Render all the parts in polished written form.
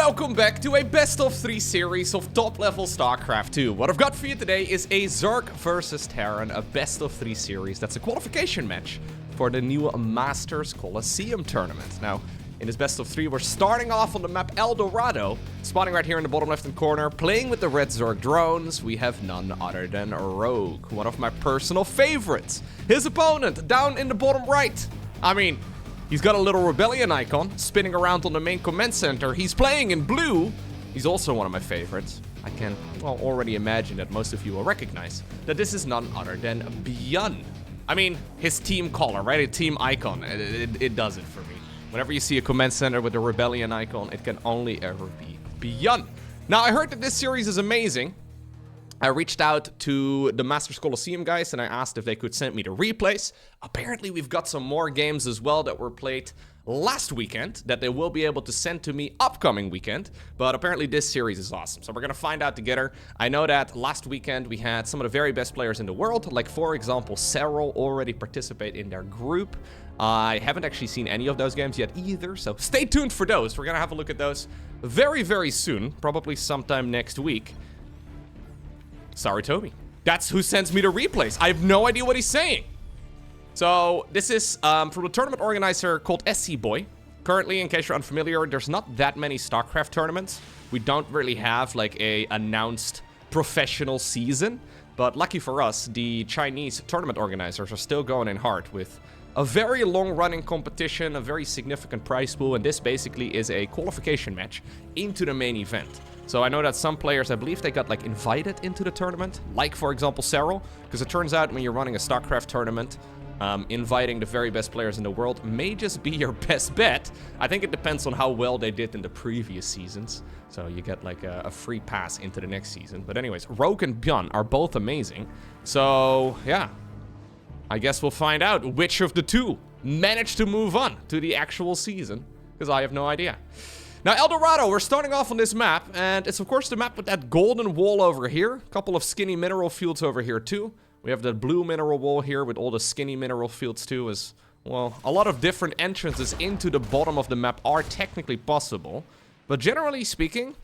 welcome back to a best of 3 series of top level StarCraft 2. What I've got for you today is a Zerg versus Terran, a best of 3 series. That's a qualification match for the new Masters Coliseum tournament. Now, in this best of 3, we're starting off on the map Dorado, spawning right here in the bottom left-hand corner, playing with the red Zerg drones. We have none other than Rogue, one of my personal favorites. His opponent, down in the bottom right. I mean, he's got a little rebellion icon spinning around on the main command center. He's playing in blue. He's also one of my favorites. I can, well, already imagine that most of you will recognize that this is none other than ByuN. I mean, his team color, right? A team icon. It does it for me. Whenever you see a command center with a rebellion icon, it can only ever be ByuN. Now, I heard that this series is amazing. I reached out to the Masters Coliseum guys and I asked if they could send me the replays. Apparently, we've got some more games as well that were played last weekend that they will be able to send to me upcoming weekend. But apparently this series is awesome, so we're gonna find out together. I know that last weekend we had some of the very best players in the world, like for example Cyril already participate in their group. I haven't actually seen any of those games yet either, so stay tuned for those. We're gonna have a look at those very, very soon, probably sometime next week. Sorry, Toby. That's who sends me the replays. I have no idea what he's saying. So this is from a tournament organizer called SC Boy. Currently, in case you're unfamiliar, there's not that many StarCraft tournaments. We don't really have like a announced professional season. But lucky for us, the Chinese tournament organizers are still going in hard with a very long-running competition, a very significant prize pool, and this basically is a qualification match into the main event. So I know that some players, I believe they got like invited into the tournament, like for example Cyril, because it turns out when you're running a StarCraft tournament, inviting the very best players in the world may just be your best bet. I think it depends on how well they did in the previous seasons. So you get like a free pass into the next season. But anyways, Rogue and ByuN are both amazing. So yeah, I guess we'll find out which of the two managed to move on to the actual season, because I have no idea. Now, Dorado, we're starting off on this map, and it's of course the map with that golden wall over here. A couple of skinny mineral fields over here too. We have the blue mineral wall here with all the skinny mineral fields too, as well. A lot of different entrances into the bottom of the map are technically possible. But generally speaking,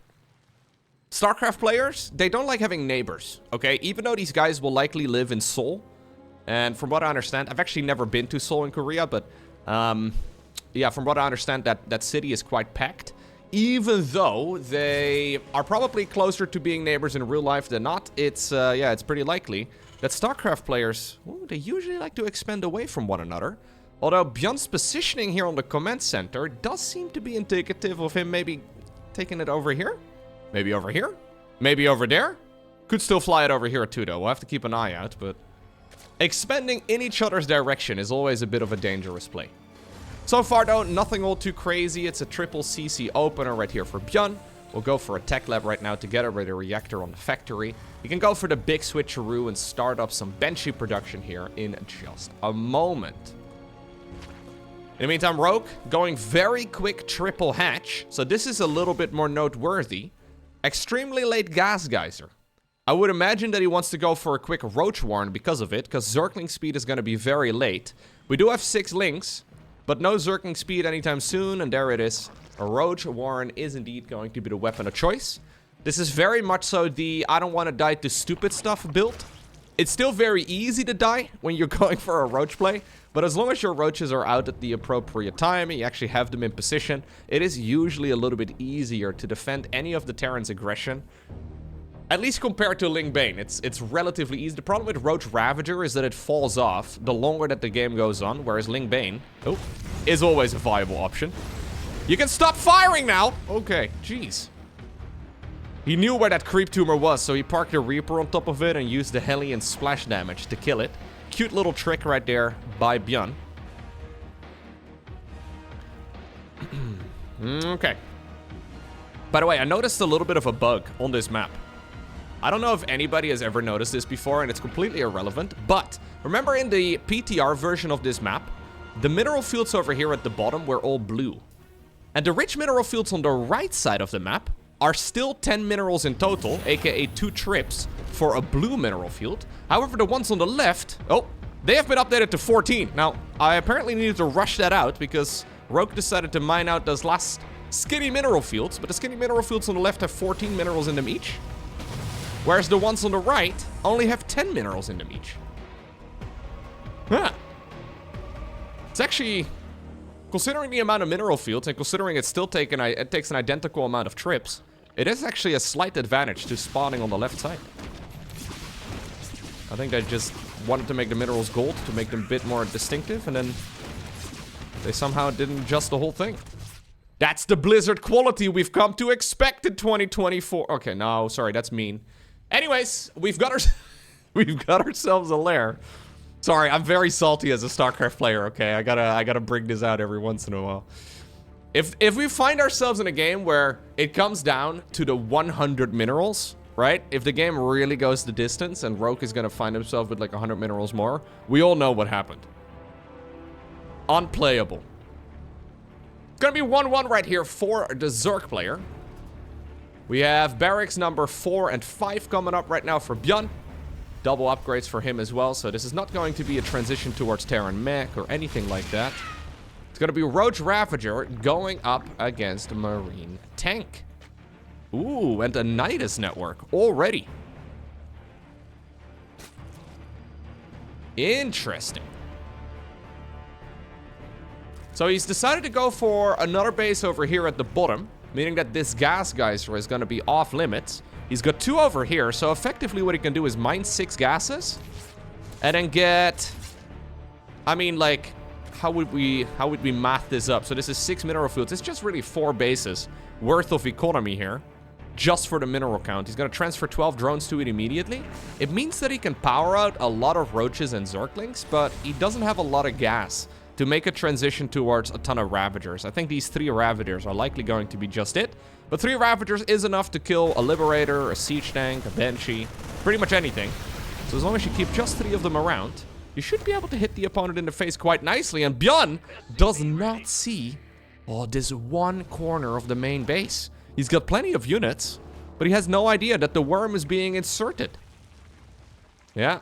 StarCraft players, they don't like having neighbors, okay? Even though these guys will likely live in Seoul. And from what I understand, I've actually never been to Seoul in Korea, but yeah, from what I understand, that city is quite packed. Even though they are probably closer to being neighbors in real life than not, it's yeah, it's pretty likely that StarCraft players, well, they usually like to expand away from one another. Although ByuN's positioning here on the command center does seem to be indicative of him maybe taking it over here. Maybe over here. Maybe over there. Could still fly it over here too, though. We'll have to keep an eye out, but expanding in each other's direction is always a bit of a dangerous play. So far, though, nothing all too crazy. It's a triple CC opener right here for ByuN. We'll go for a tech lab right now together with a reactor on the factory. You can go for the big switcheroo and start up some Banshee production here in just a moment. In the meantime, Rogue going very quick triple hatch. So this is a little bit more noteworthy. Extremely late gas geyser. I would imagine that he wants to go for a quick roach warren because of it, because Zergling speed is going to be very late. We do have 6 links, but no Zergling speed anytime soon, and there it is. A roach warren is indeed going to be the weapon of choice. This is very much so the I don't want to die to stupid stuff build. It's still very easy to die when you're going for a roach play, but as long as your roaches are out at the appropriate time and you actually have them in position, it is usually a little bit easier to defend any of the Terran's aggression. At least compared to Ling Bane, it's relatively easy. The problem with Roach Ravager is that it falls off the longer that the game goes on, whereas Ling Bane, oh, is always a viable option. You can stop firing now! Okay, jeez. He knew where that creep tumor was, so he parked a Reaper on top of it and used the Hellion splash damage to kill it. Cute little trick right there by ByuN. Okay. By the way, I noticed a little bit of a bug on this map. I don't know if anybody has ever noticed this before, and it's completely irrelevant, but remember in the PTR version of this map, the mineral fields over here at the bottom were all blue. And the rich mineral fields on the right side of the map are still 10 minerals in total, aka 2 trips for a blue mineral field. However, the ones on the left, oh, they have been updated to 14. Now, I apparently needed to rush that out because Rogue decided to mine out those last skinny mineral fields, but the skinny mineral fields on the left have 14 minerals in them each. Whereas the ones on the right only have 10 minerals in them each. Huh. It's actually, considering the amount of mineral fields and considering it takes an identical amount of trips, it is actually a slight advantage to spawning on the left side. I think they just wanted to make the minerals gold to make them a bit more distinctive, and then they somehow didn't adjust the whole thing. That's the Blizzard quality we've come to expect in 2024. Okay, no, sorry, that's mean. Anyways, we've got ourselves a lair. Sorry, I'm very salty as a StarCraft player, okay? I gotta bring this out every once in a while. If we find ourselves in a game where it comes down to the 100 minerals, right? If the game really goes the distance and Rogue is gonna find himself with like 100 minerals more, we all know what happened. Unplayable. It's gonna be 1-1 right here for the Zerg player. We have barracks number 4 and 5 coming up right now for ByuN. Double upgrades for him as well, so this is not going to be a transition towards Terran mech or anything like that. It's gonna be Roach Ravager going up against Marine Tank. Ooh, and a Nidus network already. Interesting. So he's decided to go for another base over here at the bottom, meaning that this gas geyser is going to be off limits. He's got 2 over here, so effectively what he can do is mine 6 gases and then get, I mean, like, how would we math this up? So this is 6 mineral fields. It's just really 4 bases worth of economy here, just for the mineral count. He's going to transfer 12 drones to it immediately. It means that he can power out a lot of roaches and zerglings, but he doesn't have a lot of gas to make a transition towards a ton of Ravagers. I think these 3 Ravagers are likely going to be just it. But 3 Ravagers is enough to kill a Liberator, a Siege Tank, a Banshee, pretty much anything. So as long as you keep just 3 of them around, you should be able to hit the opponent in the face quite nicely. And ByuN does not see, this one corner of the main base. He's got plenty of units, but he has no idea that the worm is being inserted. Yeah.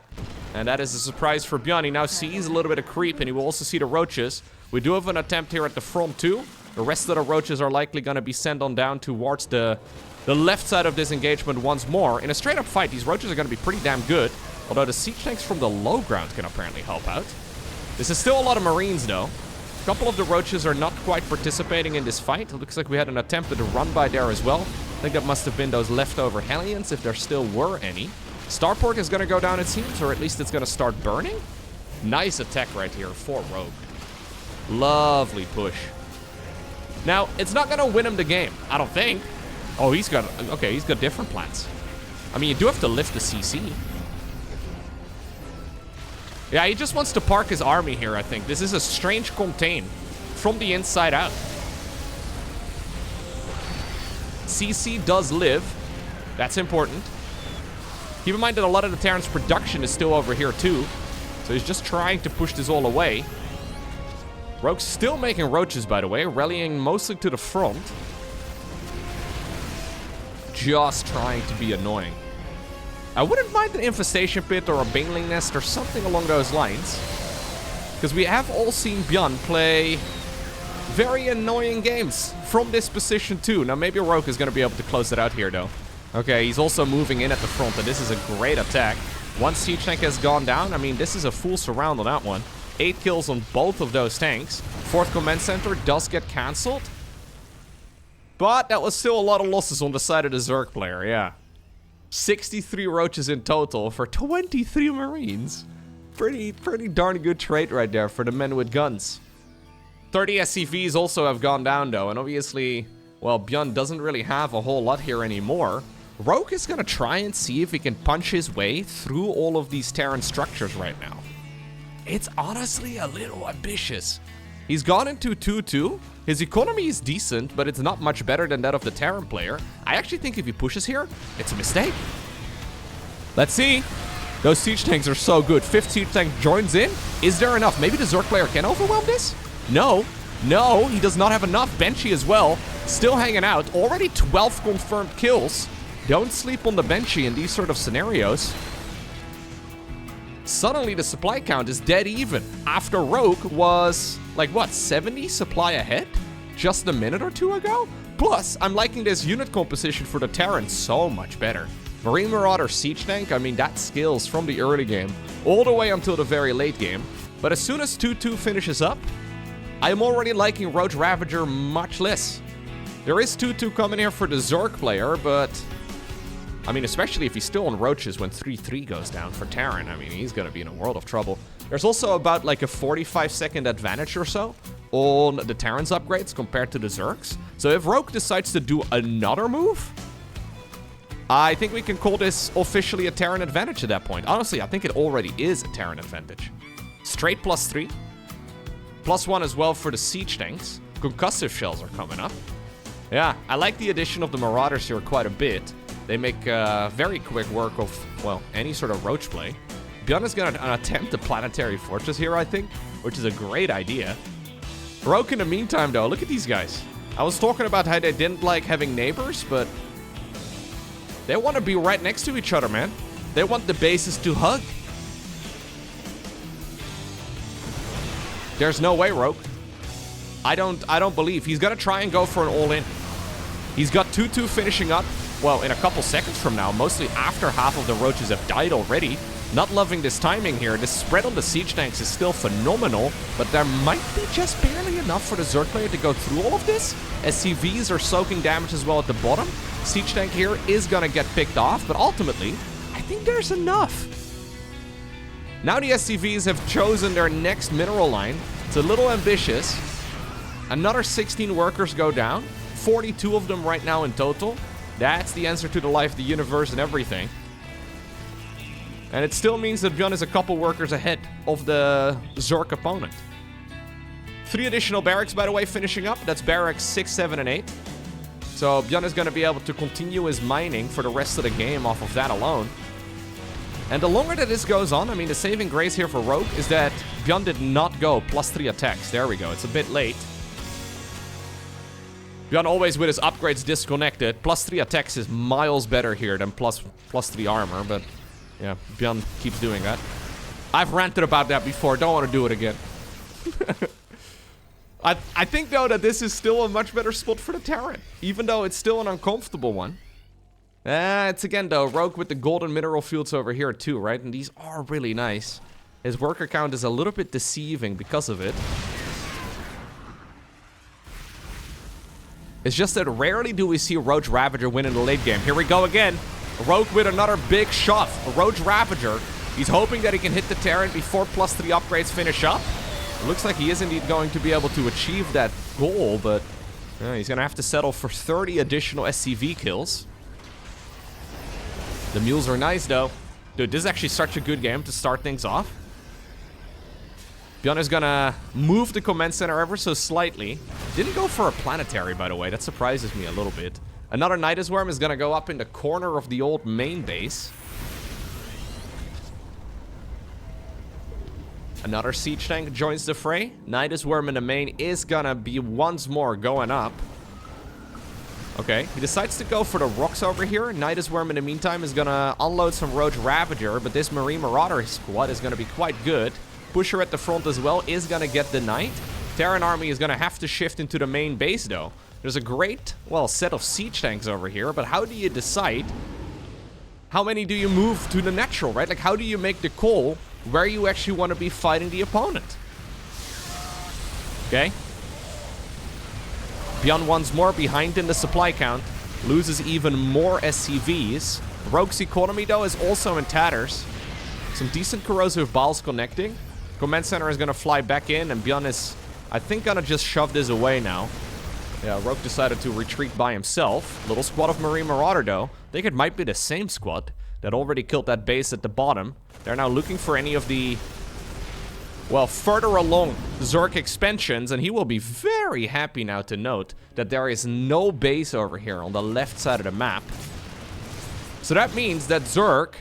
And that is a surprise for ByuN. He now sees a little bit of creep, and he will also see the roaches. We do have an attempt here at the front too. The rest of the roaches are likely going to be sent on down towards the left side of this engagement once more. In a straight-up fight, these roaches are going to be pretty damn good. Although the siege tanks from the low ground can apparently help out. This is still a lot of Marines, though. A couple of the roaches are not quite participating in this fight. It looks like we had an attempt at a run-by there as well. I think that must have been those leftover Hellions, if there still were any. Starport is going to go down, it seems, or at least it's going to start burning. Nice attack right here for Rogue. Lovely push. Now, it's not going to win him the game, I don't think. Oh, he's got different plans. I mean, you do have to lift the CC. Yeah, he just wants to park his army here, I think. This is a strange contain from the inside out. CC does live. That's important. Keep in mind that a lot of the Terran's production is still over here too. So he's just trying to push this all away. Rogue's still making roaches, by the way, rallying mostly to the front. Just trying to be annoying. I wouldn't mind an infestation pit or a baneling nest or something along those lines. Because we have all seen ByuN play very annoying games from this position too. Now maybe Rogue is going to be able to close it out here though. Okay, he's also moving in at the front, and this is a great attack. One siege tank has gone down. I mean, this is a full surround on that one. 8 kills on both of those tanks. 4th command center does get cancelled. But that was still a lot of losses on the side of the Zerg player, yeah. 63 roaches in total for 23 Marines. Pretty darn good trade right there for the men with guns. 30 SCVs also have gone down, though, and obviously, well, ByuN doesn't really have a whole lot here anymore. Rogue is going to try and see if he can punch his way through all of these Terran structures right now. It's honestly a little ambitious. He's gone into 2-2. His economy is decent, but it's not much better than that of the Terran player. I actually think if he pushes here, it's a mistake. Let's see. Those siege tanks are so good. 5th siege tank joins in. Is there enough? Maybe the Zerg player can overwhelm this? No. No, he does not have enough. Banshee as well. Still hanging out. Already 12 confirmed kills. Don't sleep on the Banshee in these sort of scenarios. Suddenly the supply count is dead even. After Rogue was, like what, 70 supply ahead? Just a minute or two ago? Plus, I'm liking this unit composition for the Terran so much better. Marine Marauder Siege Tank, I mean, that scales from the early game all the way until the very late game. But as soon as 2-2 finishes up, I'm already liking Roach Ravager much less. There is 2-2 coming here for the Zerg player, but... I mean, especially if he's still on Roaches when 3-3 goes down for Terran. I mean, he's gonna be in a world of trouble. There's also about like a 45-second advantage or so on the Terran's upgrades compared to the Zergs. So if Rogue decides to do another move, I think we can call this officially a Terran advantage at that point. Honestly, I think it already is a Terran advantage. Straight +3. +1 as well for the siege tanks. Concussive shells are coming up. Yeah, I like the addition of the Marauders here quite a bit. They make very quick work of, well, any sort of roach play. ByuN is going to attempt a planetary fortress here, I think, which is a great idea. Rogue in the meantime, though, look at these guys. I was talking about how they didn't like having neighbors, but they want to be right next to each other, man. They want the bases to hug. There's no way, Rogue. I don't believe. He's going to try and go for an all-in. He's got 2-2 finishing up, well, in a couple seconds from now, mostly after half of the roaches have died already. Not loving this timing here. The spread on the siege tanks is still phenomenal, but there might be just barely enough for the Zerg player to go through all of this. SCVs are soaking damage as well at the bottom. Siege tank here is going to get picked off, but ultimately, I think there's enough. Now the SCVs have chosen their next mineral line. It's a little ambitious. Another 16 workers go down. 42 of them right now in total. That's the answer to the life of the universe and everything. And it still means that ByuN is a couple workers ahead of the Zerg opponent. 3 additional barracks, by the way, finishing up. That's barracks 6, 7, and 8. So ByuN is going to be able to continue his mining for the rest of the game off of that alone. And the longer that this goes on, I mean, the saving grace here for Rogue is that ByuN did not go +3 attacks. There we go. It's a bit late. ByuN always with his upgrades disconnected. +3 attacks is miles better here than +3 armor, but yeah, ByuN keeps doing that. I've ranted about that before. Don't want to do it again. I think, though, that this is still a much better spot for the Terran, even though it's still an uncomfortable one. It's again, though, Rogue with the golden mineral fields over here, too, right? And these are really nice. His worker count is a little bit deceiving because of it. It's just that rarely do we see Roach Ravager win in the late game. Here we go again. Rogue with another big shot. Roach Ravager. He's hoping that he can hit the Terran before +3 upgrades finish up. It looks like he is indeed going to be able to achieve that goal, but he's going to have to settle for 30 additional SCV kills. The mules are nice, though. Dude, this is actually such a good game to start things off. ByuN is gonna move the command center ever so slightly. Didn't go for a planetary, by the way. That surprises me a little bit. Another Nidus Worm is gonna go up in the corner of the old main base. Another siege tank joins the fray. Nidus Worm in the main is gonna be once more going up. Okay, he decides to go for the rocks over here. Nidus Worm in the meantime is gonna unload some Roach Ravager, but this Marine Marauder squad is gonna be quite good. Pusher at the front as well is gonna get denied. Terran army is gonna have to shift into the main base, though. There's a great, well, set of siege tanks over here, but how do you decide how many do you move to the natural, right? Like, how do you make the call where you actually want to be fighting the opponent? Okay. ByuN once more behind in the supply count. Loses even more SCVs. Rogue's economy, though, is also in tatters. Some decent corrosive balls connecting. Command center is going to fly back in, and ByuN is, I think, going to just shove this away now. Yeah, Rogue decided to retreat by himself. Little squad of Marine Marauder, though. I think it might be the same squad that already killed that base at the bottom. They're now looking for any of the, well, further along Zerg expansions, and he will be very happy now to note that there is no base over here on the left side of the map. So that means that Zerg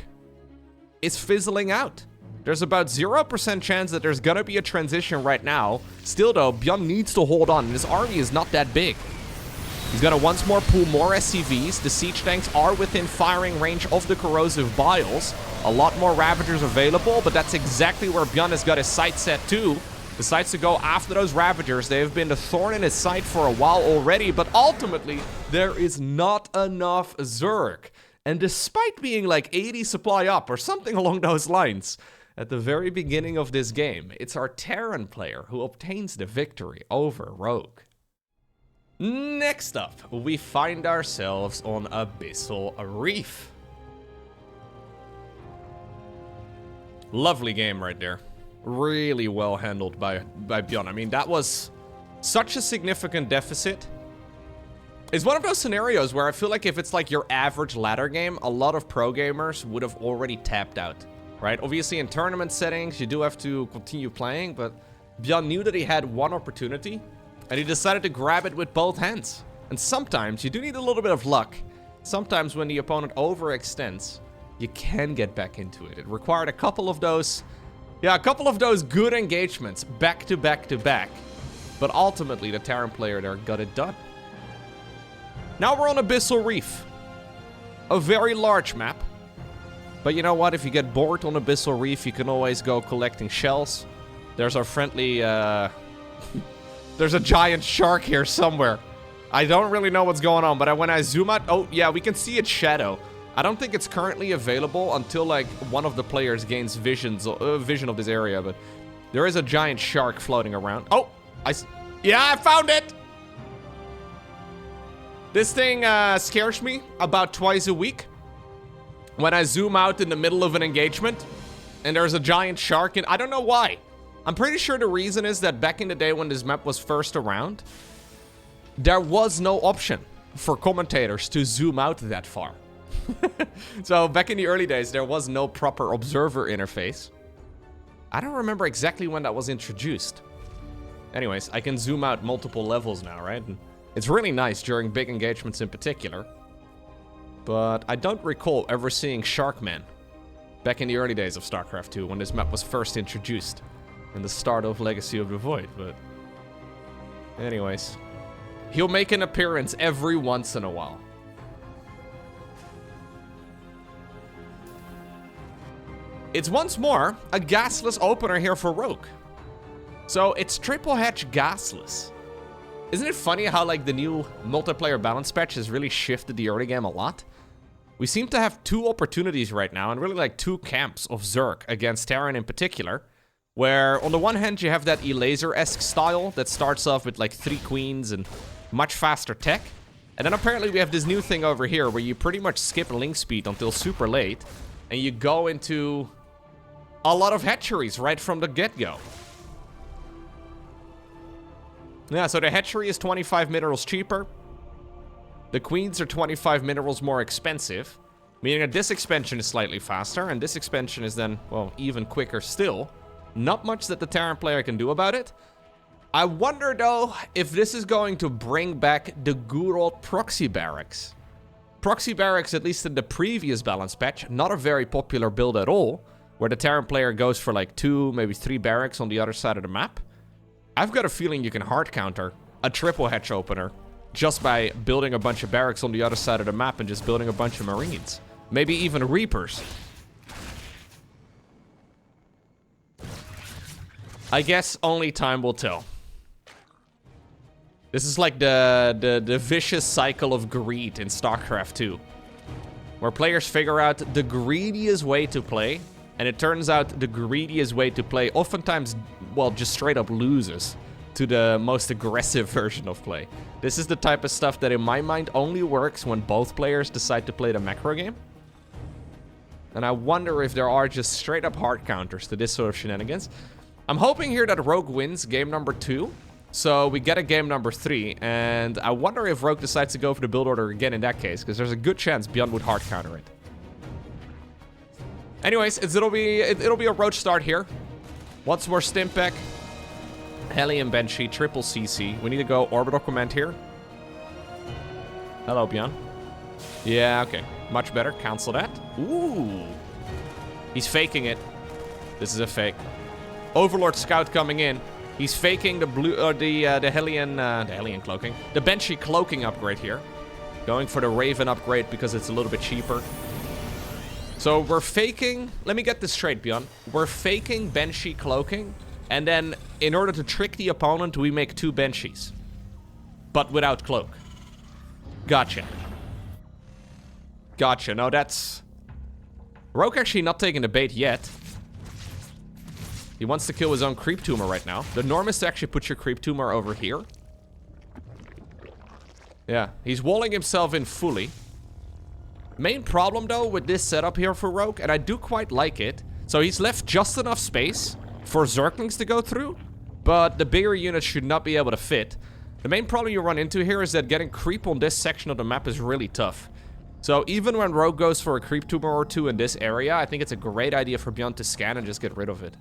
is fizzling out. There's about 0% chance that there's gonna be a transition right now. Still, though, ByuN needs to hold on, and his army is not that big. He's gonna once more pull more SCVs. The siege tanks are within firing range of the corrosive biles. A lot more Ravagers available, but that's exactly where ByuN has got his sight set to. decides to go after those Ravagers. They have been the thorn in his side for a while already, but ultimately, there is not enough Zerg. And despite being like 80 supply up or something along those lines, at the very beginning of this game, it's our Terran player who obtains the victory over Rogue. Next up, we find ourselves on Abyssal Reef. Lovely game right there. Really well handled by ByuN. I mean, that was such a significant deficit. It's one of those scenarios where I feel like if it's like your average ladder game, a lot of pro gamers would have already tapped out, right? Obviously, in tournament settings, you do have to continue playing, but ByuN knew that he had one opportunity, and he decided to grab it with both hands. And sometimes you do need a little bit of luck. Sometimes when the opponent overextends, you can get back into it. It required a couple of those good engagements back to back to back. But ultimately, the Terran player there got it done. Now we're on Abyssal Reef. A very large map. But you know what? If you get bored on Abyssal Reef, you can always go collecting shells. There's our friendly, there's a giant shark here somewhere. I don't really know what's going on, but when I zoom out... Oh, yeah, we can see its shadow. I don't think it's currently available until, like, one of the players gains vision of this area, but there is a giant shark floating around. Oh! Yeah, I found it! This thing scares me about twice a week. When I zoom out in the middle of an engagement, and there's a giant shark, and I don't know why. I'm pretty sure the reason is that back in the day when this map was first around, there was no option for commentators to zoom out that far. So back in the early days, there was no proper observer interface. I don't remember exactly when that was introduced. Anyways, I can zoom out multiple levels now, right? And it's really nice during big engagements in particular. But I don't recall ever seeing Sharkman back in the early days of StarCraft 2 when this map was first introduced in the start of Legacy of the Void. But anyways, he'll make an appearance every once in a while. It's once more a gasless opener here for Rogue. So it's triple hatch gasless. Isn't it funny how like the new multiplayer balance patch has really shifted the early game a lot? We seem to have two opportunities right now and really like two camps of Zerg against Terran in particular. Where on the one hand you have that Elaser-esque style that starts off with like 3 queens and much faster tech. And then apparently we have this new thing over here where you pretty much skip link speed until super late. And you go into a lot of hatcheries right from the get-go. Yeah, so the hatchery is 25 minerals cheaper. The queens are 25 minerals more expensive. Meaning that this expansion is slightly faster, and this expansion is then, well, even quicker still. Not much that the Terran player can do about it. I wonder, though, if this is going to bring back the good old proxy barracks. Proxy barracks, at least in the previous balance patch, not a very popular build at all, where the Terran player goes for like 2, maybe 3 barracks on the other side of the map. I've got a feeling you can hard counter a triple hatch opener just by building a bunch of barracks on the other side of the map and just building a bunch of Marines. Maybe even Reapers. I guess only time will tell. This is like the vicious cycle of greed in StarCraft 2. Where players figure out the greediest way to play, and it turns out the greediest way to play oftentimes, well, just straight up loses to the most aggressive version of play. This is the type of stuff that in my mind only works when both players decide to play the macro game. And I wonder if there are just straight up hard counters to this sort of shenanigans. I'm hoping here that Rogue wins game number 2. So we get a game number 3. And I wonder if Rogue decides to go for the build order again in that case. Because there's a good chance ByuN would hard counter it. Anyways, it'll be a roach start here. Once more Stimpack. Hellion Banshee, triple CC. We need to go Orbital Command here. Hello, ByuN. Yeah, okay. Much better. Cancel that. Ooh. He's faking it. This is a fake. Overlord Scout coming in. He's faking the blue, the Hellion cloaking. The Banshee cloaking upgrade here. Going for the Raven upgrade because it's a little bit cheaper. So we're faking... Let me get this straight, ByuN. We're faking Banshee cloaking. And then in order to trick the opponent, we make 2 Banshees. But without cloak. Gotcha. Gotcha. No, that's... Rogue actually not taking the bait yet. He wants to kill his own creep tumor right now. The norm is to actually put your creep tumor over here. Yeah, he's walling himself in fully. Main problem, though, with this setup here for Rogue, and I do quite like it. So he's left just enough space for Zerglings to go through, but the bigger units should not be able to fit. The main problem you run into here is that getting creep on this section of the map is really tough. So even when Rogue goes for a creep tumor or 2 in this area, I think it's a great idea for ByuN to scan and just get rid of it.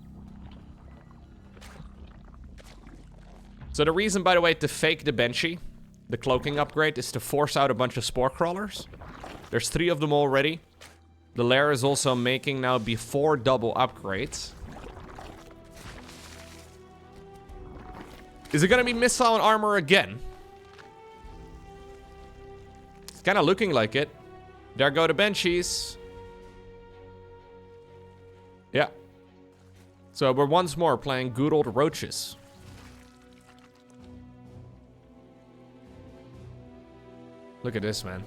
So the reason, by the way, to fake the Banshee, the cloaking upgrade, is to force out a bunch of spore crawlers. There's 3 of them already. The lair is also making now before double upgrades. Is it gonna be missile and armor again? It's kind of looking like it. There go the Banshees. Yeah. So we're once more playing good old roaches. Look at this, man.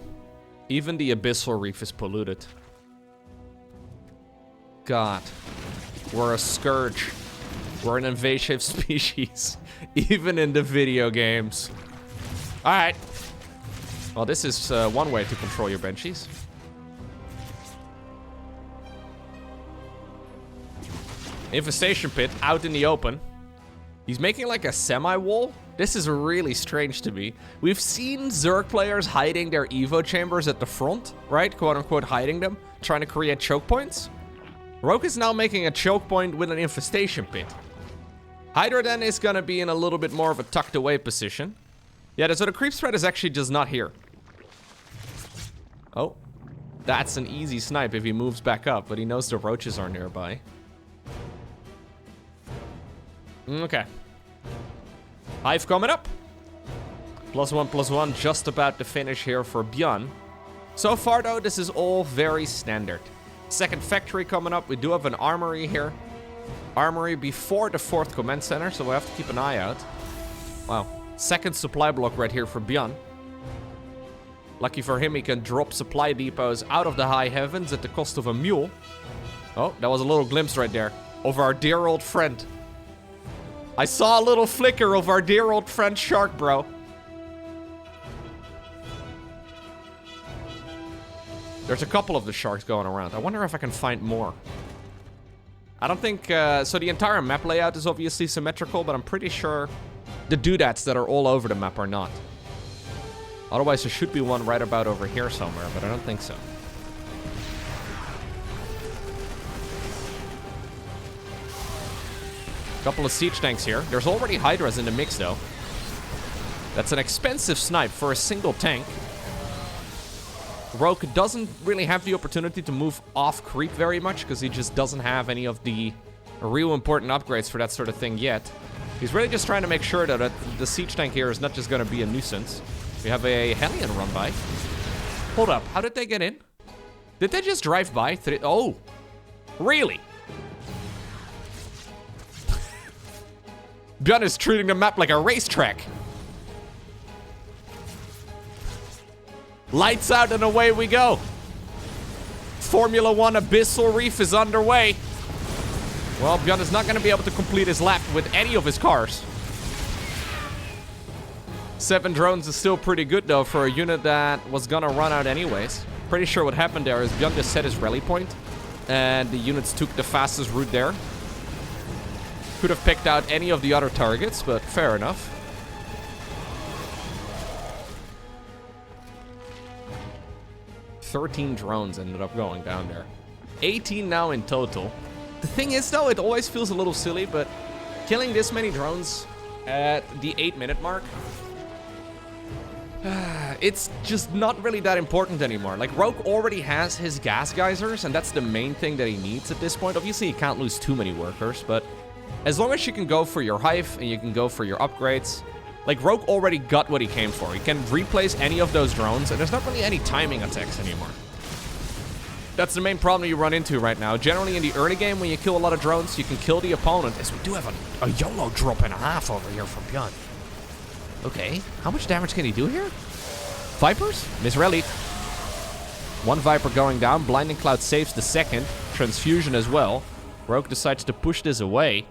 Even the Abyssal Reef is polluted. God. We're a scourge. We're an invasive species. Even in the video games. Alright. Well, this is one way to control your Banshees. Infestation pit out in the open. He's making like a semi-wall. This is really strange to me. We've seen Zerg players hiding their Evo chambers at the front, right? Quote unquote hiding them, trying to create choke points. Rogue is now making a choke point with an infestation pit. Hydra then is gonna be in a little bit more of a tucked away position. Yeah, so the creep threat is actually just not here. Oh, that's an easy snipe if he moves back up, but he knows the roaches are nearby. Okay. Hive coming up. +1/+1 just about to finish here for ByuN. So far, though, this is all very standard. Second factory coming up. We do have an armory here. Armory before the 4th command center, so we'll have to keep an eye out. Wow. Second supply block right here for ByuN. Lucky for him, he can drop supply depots out of the high heavens at the cost of a mule. Oh, that was a little glimpse right there of our dear old friend. I saw a little flicker of our dear old friend Shark, bro. There's a couple of the sharks going around. I wonder if I can find more. I don't think... so the entire map layout is obviously symmetrical, but I'm pretty sure the doodads that are all over the map are not. Otherwise, there should be one right about over here somewhere, but I don't think so. Couple of siege tanks here. There's already Hydras in the mix, though. That's an expensive snipe for a single tank. Rogue doesn't really have the opportunity to move off creep very much, because he just doesn't have any of the real important upgrades for that sort of thing yet. He's really just trying to make sure that the siege tank here is not just going to be a nuisance. We have a Hellion run by. Hold up, how did they get in? Did they just drive by? Oh, really? ByuN is treating the map like a racetrack. Lights out and away we go. Formula 1 Abyssal Reef is underway. Well, ByuN is not going to be able to complete his lap with any of his cars. 7 drones is still pretty good, though, for a unit that was going to run out anyways. Pretty sure what happened there is ByuN just set his rally point, and the units took the fastest route there. Could have picked out any of the other targets, but fair enough. "13 drones ended up going down there. 18 now in total. The thing is, though, it always feels a little silly, but killing this many drones at the 8-minute mark, it's just not really that important anymore. Like, Rogue already has his gas geysers, and that's the main thing that he needs at this point. Obviously, you can't lose too many workers, but as long as you can go for your hive and you can go for your upgrades, like, Rogue already got what he came for. He can replace any of those drones, and there's not really any timing attacks anymore. That's the main problem you run into right now. Generally, in the early game, when you kill a lot of drones, you can kill the opponent. As we do have a YOLO drop and a half over here from ByuN. Okay, how much damage can he do here? Vipers? Misrelied. One Viper going down. Blinding Cloud saves the second. Transfusion as well. Rogue decides to push this away.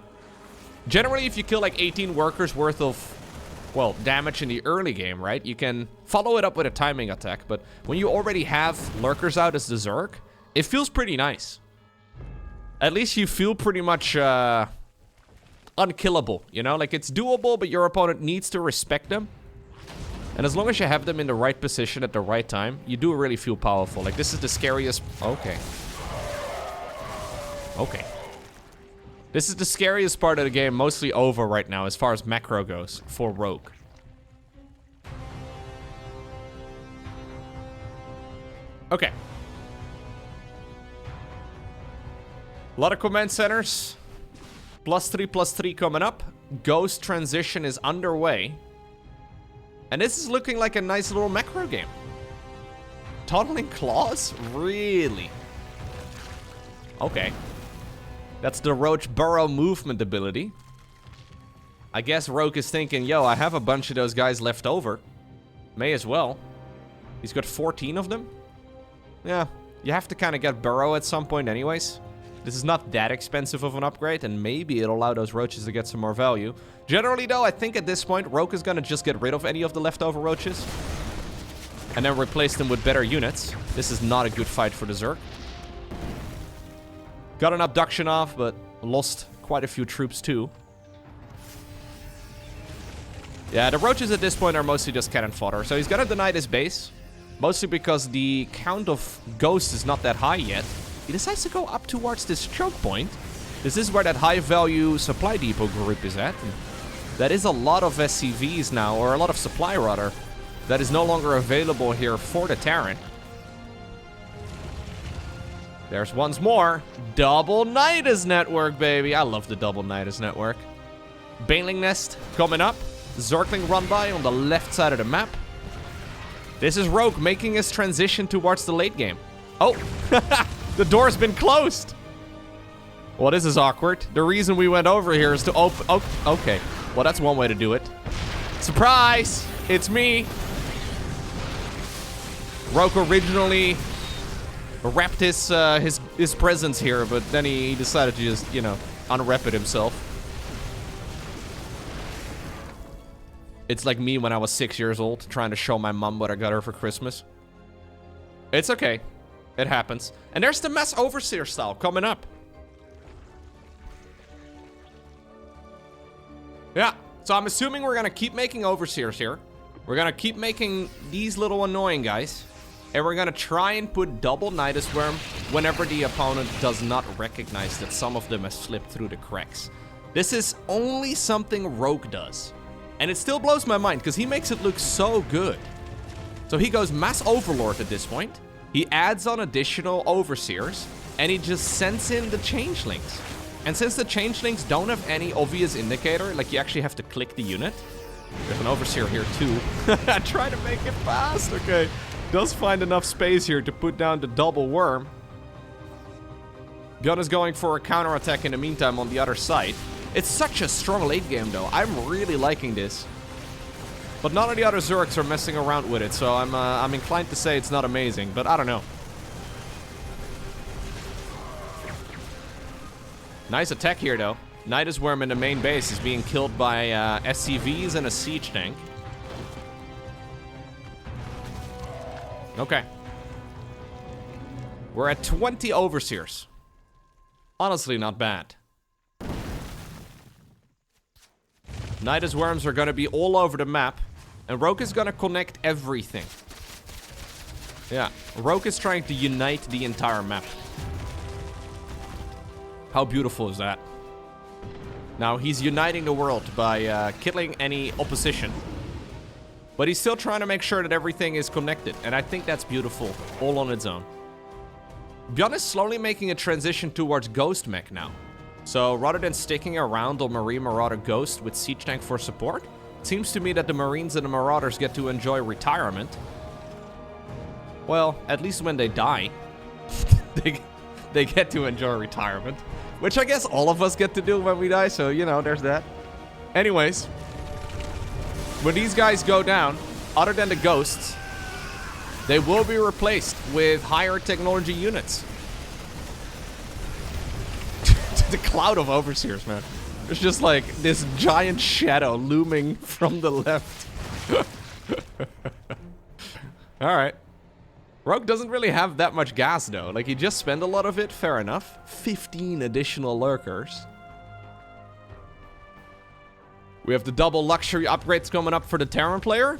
Generally, if you kill like 18 workers worth of, well, damage in the early game, right? You can follow it up with a timing attack. But when you already have lurkers out as the Zerg, it feels pretty nice. At least you feel pretty much unkillable, you know? Like, it's doable, but your opponent needs to respect them. And as long as you have them in the right position at the right time, you do really feel powerful. Like, this is the scariest... Okay. Okay. This is the scariest part of the game, mostly over right now, as far as macro goes, for Rogue. Okay. A lot of command centers. +3/+3 coming up. Ghost transition is underway. And this is looking like a nice little macro game. Tunneling Claws? Really? Okay. That's the Roach Burrow movement ability. I guess Rogue is thinking, yo, I have a bunch of those guys left over. May as well. He's got 14 of them. Yeah, you have to kind of get Burrow at some point anyways. This is not that expensive of an upgrade, and maybe it'll allow those roaches to get some more value. Generally, though, I think at this point, Rogue is going to just get rid of any of the leftover roaches. And then replace them with better units. This is not a good fight for the Zerg. Got an abduction off, but lost quite a few troops, too. Yeah, the roaches at this point are mostly just cannon fodder. So he's going to deny this base. Mostly because the count of ghosts is not that high yet. He decides to go up towards this choke point. This is where that high-value supply depot group is at. And that is a lot of SCVs now, or a lot of supply, rather, that is no longer available here for the Terran. There's once more. Double Nidus network, baby. I love the double Nidus network. Baneling Nest coming up. Zergling run by on the left side of the map. This is Rogue making his transition towards the late game. Oh, the door's been closed. Well, this is awkward. The reason we went over here is to open... Oh, okay. Well, that's one way to do it. Surprise! It's me. Rogue originally wrapped his presence here, but then he decided to just, you know, unwrap it himself. It's like me when I was 6 years old, trying to show my mom what I got her for Christmas. It's okay. It happens. And there's the Mass Overseer style coming up. Yeah, so I'm assuming we're gonna keep making Overseers here. We're gonna keep making these little annoying guys. And we're gonna try and put double Nidus Worm whenever the opponent does not recognize that some of them have slipped through the cracks. This is only something Rogue does. And it still blows my mind, because he makes it look so good. So he goes Mass Overlord at this point. He adds on additional Overseers, and he just sends in the Changelings. And since the Changelings don't have any obvious indicator, like you actually have to click the unit. There's an Overseer here too. Try to make it fast, okay. Does find enough space here to put down the double worm. ByuN is going for a counterattack in the meantime on the other side. It's such a strong late game, though. I'm really liking this. But none of the other Zergs are messing around with it, so I'm inclined to say it's not amazing, but I don't know. Nice attack here, though. Nidus Worm in the main base is being killed by SCVs and a siege tank. Okay. We're at 20 Overseers. Honestly, not bad. Nidus Worms are going to be all over the map. And Rogue is going to connect everything. Yeah, Rogue is trying to unite the entire map. How beautiful is that? Now, he's uniting the world by killing any opposition. But he's still trying to make sure that everything is connected. And I think that's beautiful, all on its own. ByuN is slowly making a transition towards Ghost Mech now. So rather than sticking around on Marine Marauder Ghost with Siege Tank for support, it seems to me that the Marines and the Marauders get to enjoy retirement. Well, at least when they die. they get to enjoy retirement, which I guess all of us get to do when we die, so, you know, there's that. Anyways, when these guys go down, other than the ghosts, they will be replaced with higher technology units. The cloud of overseers, man. There's just like this giant shadow looming from the left. Alright. Rogue doesn't really have that much gas, though. Like, he just spent a lot of it, fair enough. 15 additional lurkers. We have the double luxury upgrades coming up for the Terran player.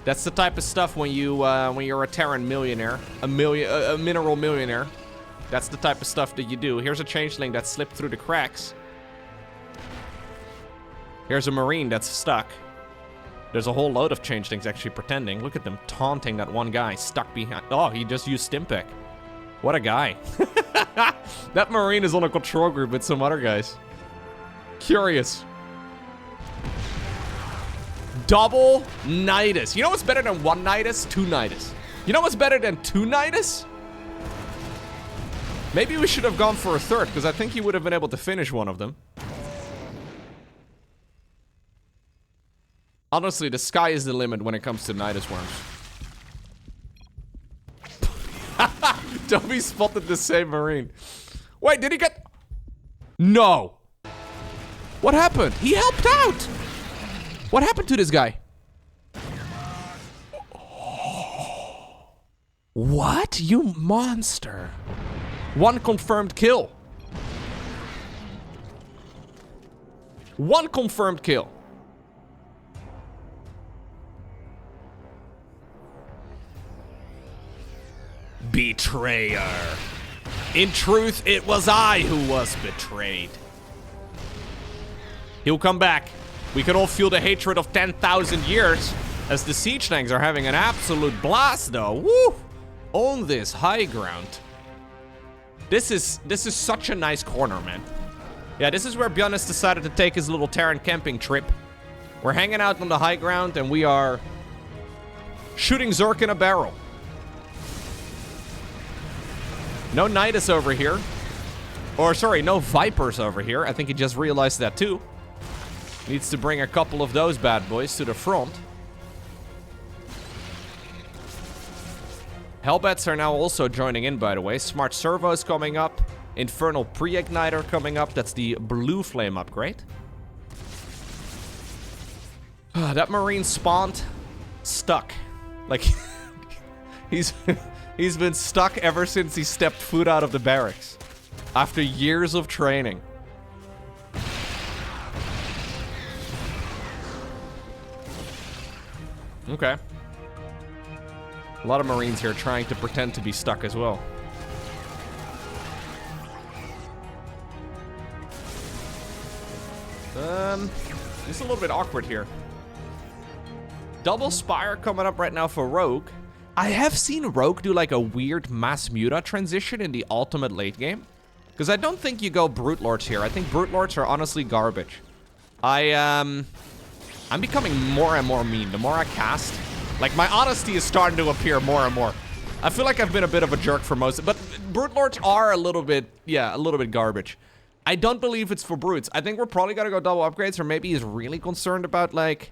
That's the type of stuff when you're a Terran millionaire, a mineral millionaire. That's the type of stuff that you do. Here's a changeling that slipped through the cracks. Here's a marine that's stuck. There's a whole load of changelings actually pretending. Look at them taunting that one guy stuck behind. Oh, he just used Stimpec. What a guy. That marine is on a control group with some other guys. Curious. Double Nidus. You know what's better than one Nidus? Two Nidus. You know what's better than two Nidus? Maybe we should have gone for a third, because I think he would have been able to finish one of them. Honestly, the sky is the limit when it comes to Nidus worms. Dobby spotted the same marine. Wait, did he get... No. What happened? He helped out. What happened to this guy? What? You monster. One confirmed kill. One confirmed kill. Betrayer. In truth, it was I who was betrayed. He'll come back. We can all feel the hatred of 10,000 years as the siege tanks are having an absolute blast, though. Woo! On this high ground. This is such a nice corner, man. Yeah, this is where ByuN has decided to take his little Terran camping trip. We're hanging out on the high ground and we are shooting Zerg in a barrel. No Nidus over here. Or, sorry, no Vipers over here. I think he just realized that, too. Needs to bring a couple of those bad boys to the front. Hellbats are now also joining in, by the way. Smart Servos coming up. Infernal Pre-Igniter coming up. That's the Blue Flame upgrade. That Marine spawned stuck. Like, he's been stuck ever since he stepped foot out of the barracks. After years of training. Okay. A lot of Marines here trying to pretend to be stuck as well. It's a little bit awkward here. Double Spire coming up right now for Rogue. I have seen Rogue do like a weird mass muta transition in the ultimate late game. Because I don't think you go Brute Lords here. I think Brute Lords are honestly garbage. I'm becoming more and more mean the more I cast. Like, my honesty is starting to appear more and more. I feel like I've been a bit of a jerk for most of it, but Brute Lords are a little bit, yeah, a little bit garbage. I don't believe it's for Brutes. I think we're probably gonna go double upgrades, or maybe he's really concerned about, like...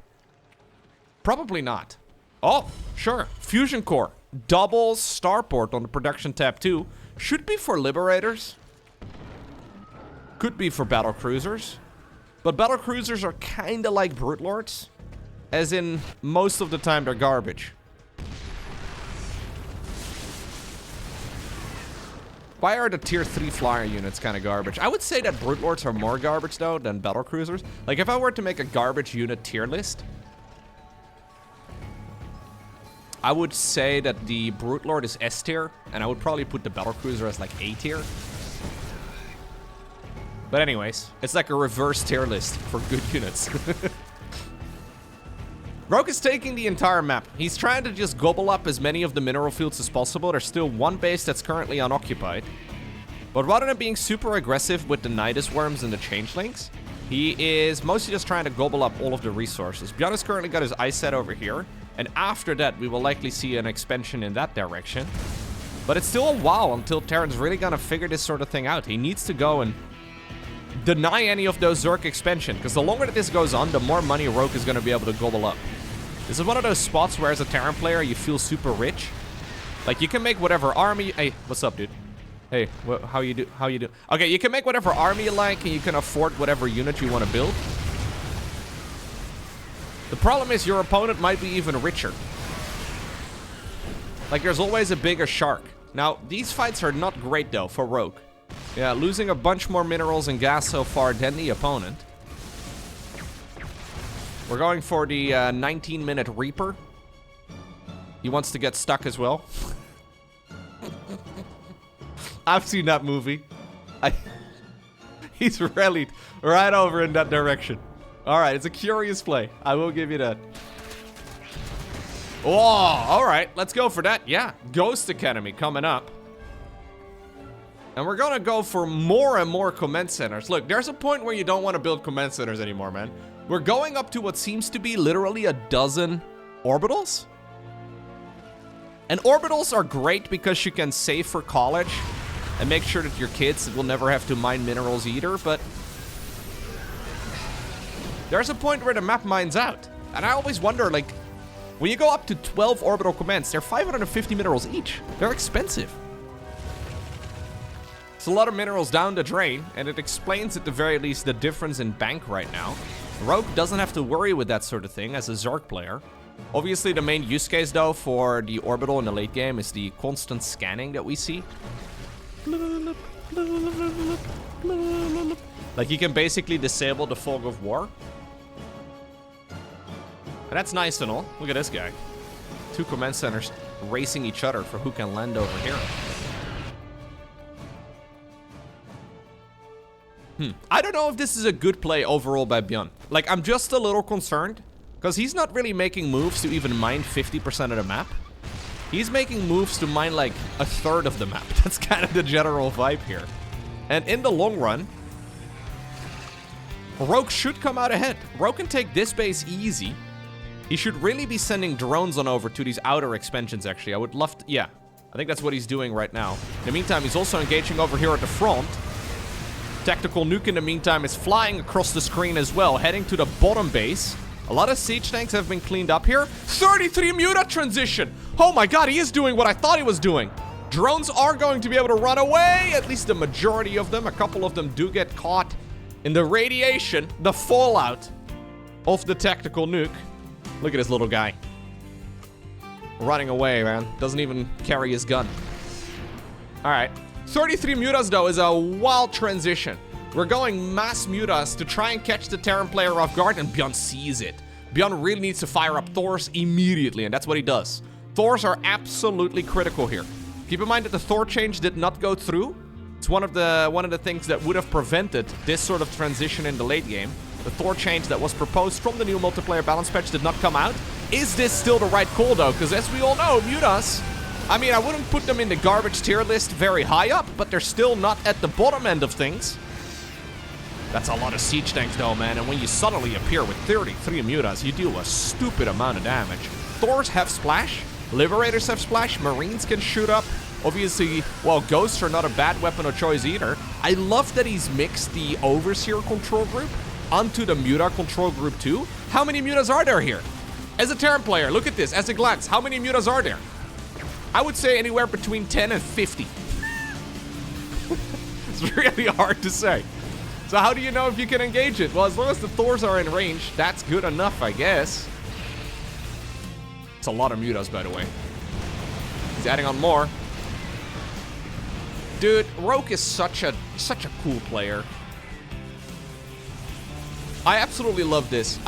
Probably not. Oh, sure. Fusion Core. Double starport on the production tab too. Should be for Liberators. Could be for Battle Cruisers. But Battle Cruisers are kinda like Brute Lords. As in, most of the time they're garbage. Why are the tier 3 flyer units kind of garbage? I would say that Brute Lords are more garbage though than Battle Cruisers. Like if I were to make a garbage unit tier list, I would say that the Brute Lord is S tier, and I would probably put the Battle Cruiser as like A tier. But anyways, it's like a reverse tier list for good units. Rogue is taking the entire map. He's trying to just gobble up as many of the mineral fields as possible. There's still one base that's currently unoccupied. But rather than being super aggressive with the Nidus worms and the changelings, he is mostly just trying to gobble up all of the resources. ByuN has currently got his ice set over here. And after that, we will likely see an expansion in that direction. But it's still a while until Terran's really gonna figure this sort of thing out. He needs to go and deny any of those Zerg expansion, because the longer that this goes on, the more money Rogue is gonna be able to gobble up. This is one of those spots where as a Terran player, you feel super rich. Like, you can make whatever army... Hey, what's up, dude? Hey, how you do? Okay, you can make whatever army you like, and you can afford whatever unit you want to build. The problem is your opponent might be even richer. Like, there's always a bigger shark. Now, these fights are not great, though, for Rogue. Yeah, losing a bunch more minerals and gas so far than the opponent. We're going for the 19-minute Reaper. He wants to get stuck as well. I've seen that movie. He's rallied right over in that direction. All right, it's a curious play. I will give you that. Oh, all right. Let's go for that. Yeah, Ghost Academy coming up. And we're going to go for more and more command centers. Look, there's a point where you don't want to build command centers anymore, man. We're going up to what seems to be literally a dozen orbitals. And orbitals are great because you can save for college and make sure that your kids will never have to mine minerals either, but there's a point where the map mines out. And I always wonder, like, when you go up to 12 orbital commands, they're 550 minerals each. They're expensive. It's a lot of minerals down the drain, and it explains at the very least the difference in bank right now. Rogue doesn't have to worry with that sort of thing as a Zerg player. Obviously, the main use case, though, for the orbital in the late game is the constant scanning that we see. Like, you can basically disable the fog of war. And that's nice and all. Look at this guy. 2 command centers racing each other for who can land over here. I don't know if this is a good play overall by ByuN. Like, I'm just a little concerned, because he's not really making moves to even mine 50% of the map. He's making moves to mine, like, a third of the map. That's kind of the general vibe here. And in the long run, Rogue should come out ahead. Rogue can take this base easy. He should really be sending drones on over to these outer expansions, actually. I would love to... Yeah, I think that's what he's doing right now. In the meantime, he's also engaging over here at the front. Tactical nuke in the meantime is flying across the screen as well, heading to the bottom base. A lot of siege tanks have been cleaned up here. 33 Muta transition! Oh my god, he is doing what I thought he was doing. Drones are going to be able to run away, at least the majority of them. A couple of them do get caught in the radiation, the fallout of the tactical nuke. Look at this little guy. Running away, man. Doesn't even carry his gun. Alright. 33 mutas, though, is a wild transition. We're going mass mutas to try and catch the Terran player off guard, and ByuN sees it. ByuN really needs to fire up Thors immediately, and that's what he does. Thors are absolutely critical here. Keep in mind that the Thor change did not go through. It's one of the things that would have prevented this sort of transition in the late game. The Thor change that was proposed from the new multiplayer balance patch did not come out. Is this still the right call, though? Because as we all know, mutas... I mean, I wouldn't put them in the garbage tier list very high up, but they're still not at the bottom end of things. That's a lot of siege tanks, though, man. And when you suddenly appear with 33 mutas, you deal a stupid amount of damage. Thors have splash. Liberators have splash. Marines can shoot up. Obviously, well, ghosts are not a bad weapon of choice either. I love that he's mixed the Overseer control group onto the Muta control group too. How many mutas are there here? As a Terran player, look at this. As a glance, how many mutas are there? I would say anywhere between 10 and 50. It's really hard to say. So how do you know if you can engage it? Well, as long as the Thors are in range, that's good enough, I guess. It's a lot of mutas, by the way. He's adding on more. Dude, Rogue is such a cool player. I absolutely love this. It's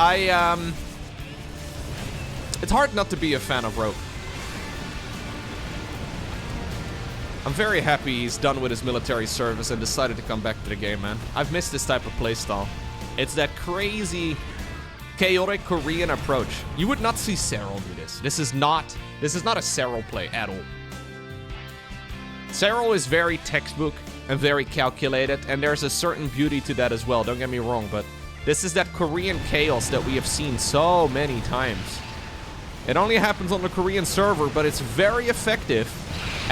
hard not to be a fan of Rogue. I'm very happy he's done with his military service and decided to come back to the game, man. I've missed this type of playstyle. It's that crazy, chaotic Korean approach. You would not see Serral do this. This is not a Serral play at all. Serral is very textbook and very calculated, and there's a certain beauty to that as well, don't get me wrong, but this is that Korean chaos that we have seen so many times. It only happens on the Korean server, but it's very effective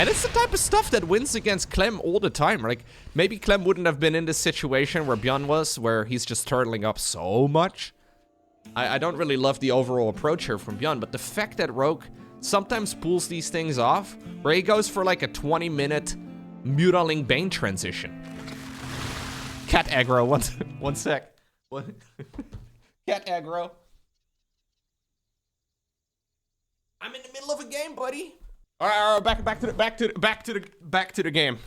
And it's the type of stuff that wins against Clem all the time. Like, maybe Clem wouldn't have been in this situation where ByuN was, where he's just turtling up so much. I don't really love the overall approach here from ByuN, but the fact that Rogue sometimes pulls these things off, where he goes for like a 20-minute Mutaling Bane transition. Cat aggro, one sec. What? Cat aggro. I'm in the middle of a game, buddy. All right, back to the game.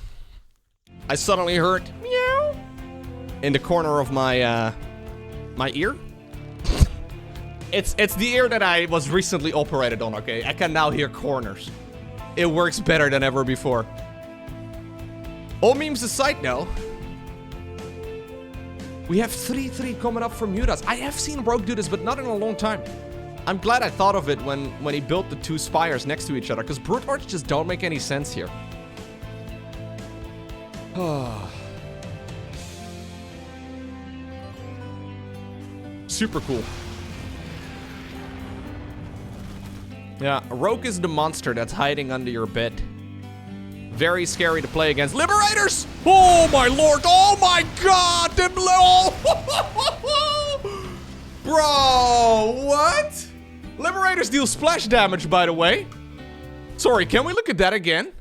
I suddenly heard meow in the corner of my my ear. It's the ear that I was recently operated on. Okay, I can now hear corners. It works better than ever before. All memes aside, now we have 3-3 coming up from Mutas. I have seen Rogue do this, but not in a long time. I'm glad I thought of it when he built the two spires next to each other, because Brute Lords just don't make any sense here. Super cool. Yeah, Rogue is the monster that's hiding under your bed. Very scary to play against. Liberators! Oh my lord! Oh my god! Bro, what? Liberators deal splash damage, by the way. Sorry, can we look at that again?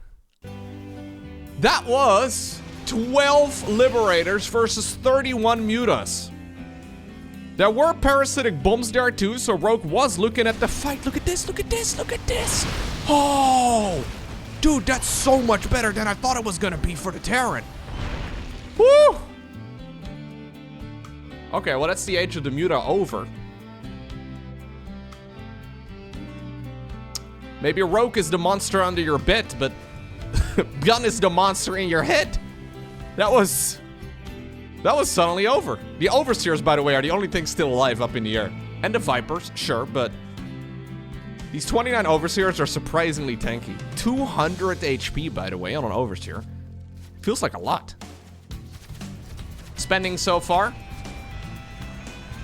That was 12 Liberators versus 31 Mutas. There were parasitic bombs there too, so Rogue was looking at the fight. Look at this, look at this, look at this. Oh, dude, that's so much better than I thought it was gonna be for the Terran. Woo! Okay, well, that's the age of the Muta over. Maybe Rogue is the monster under your bed, but ByuN is the monster in your head. That was suddenly over. The Overseers, by the way, are the only things still alive up in the air. And the Vipers, sure, but these 29 Overseers are surprisingly tanky. 200 HP, by the way, on an Overseer. Feels like a lot. Spending so far,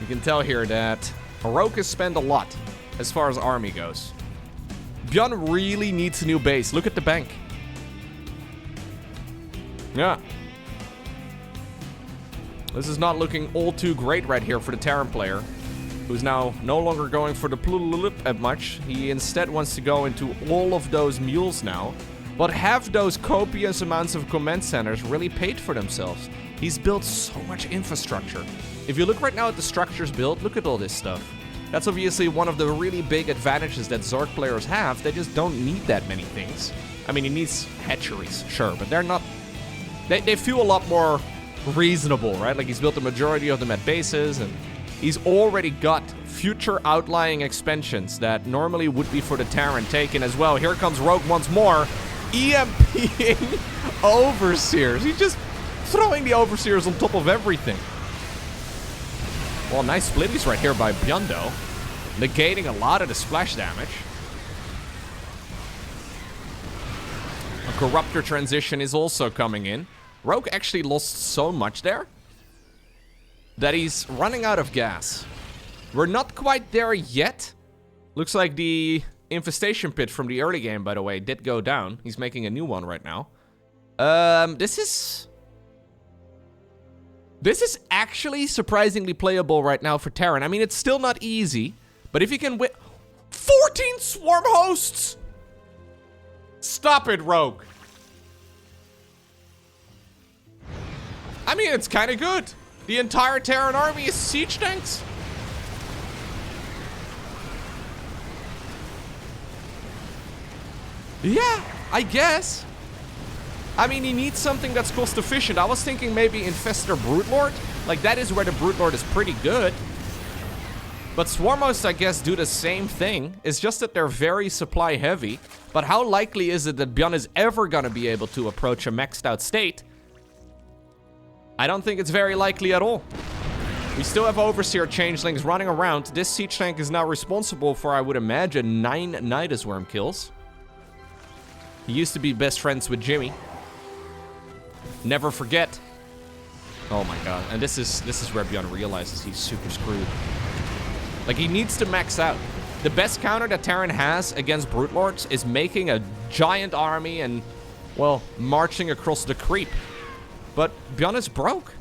you can tell here that Rogue has spent a lot as far as army goes. ByuN really needs a new base. Look at the bank. Yeah. This is not looking all too great right here for the Terran player, who's now no longer going for the plululip as much. He instead wants to go into all of those mules now. But have those copious amounts of command centers really paid for themselves? He's built so much infrastructure. If you look right now at the structures built, look at all this stuff. That's obviously one of the really big advantages that Zerg players have. They just don't need that many things. I mean, he needs hatcheries, sure, but they're not... They feel a lot more reasonable, right? Like, he's built the majority of them at bases, and he's already got future outlying expansions that normally would be for the Terran taken as well. Here comes Rogue once more, EMPing Overseers. He's just throwing the Overseers on top of everything. Well, nice splitties right here by ByuN, though. Negating a lot of the splash damage. A Corruptor transition is also coming in. Rogue actually lost so much there that he's running out of gas. We're not quite there yet. Looks like the infestation pit from the early game, by the way, did go down. He's making a new one right now. This is actually surprisingly playable right now for Terran. I mean, it's still not easy, but if you can win... 14 swarm hosts! Stop it, Rogue. I mean, it's kind of good. The entire Terran army is siege tanks. Yeah, I guess. I mean, he needs something that's cost efficient. I was thinking maybe Infestor Brute Lord. Like, that is where the Brute Lord is pretty good. But Swarm Hosts, I guess, do the same thing. It's just that they're very supply heavy. But how likely is it that ByuN is ever gonna be able to approach a maxed out state? I don't think it's very likely at all. We still have Overseer changelings running around. This siege tank is now responsible for, I would imagine, 9 Nidus Worm kills. He used to be best friends with Jimmy. Never forget. Oh my god. And this is where ByuN realizes he's super screwed. Like, he needs to max out. The best counter that Terran has against Brute Lords is making a giant army and well, marching across the creep. But ByuN is broke.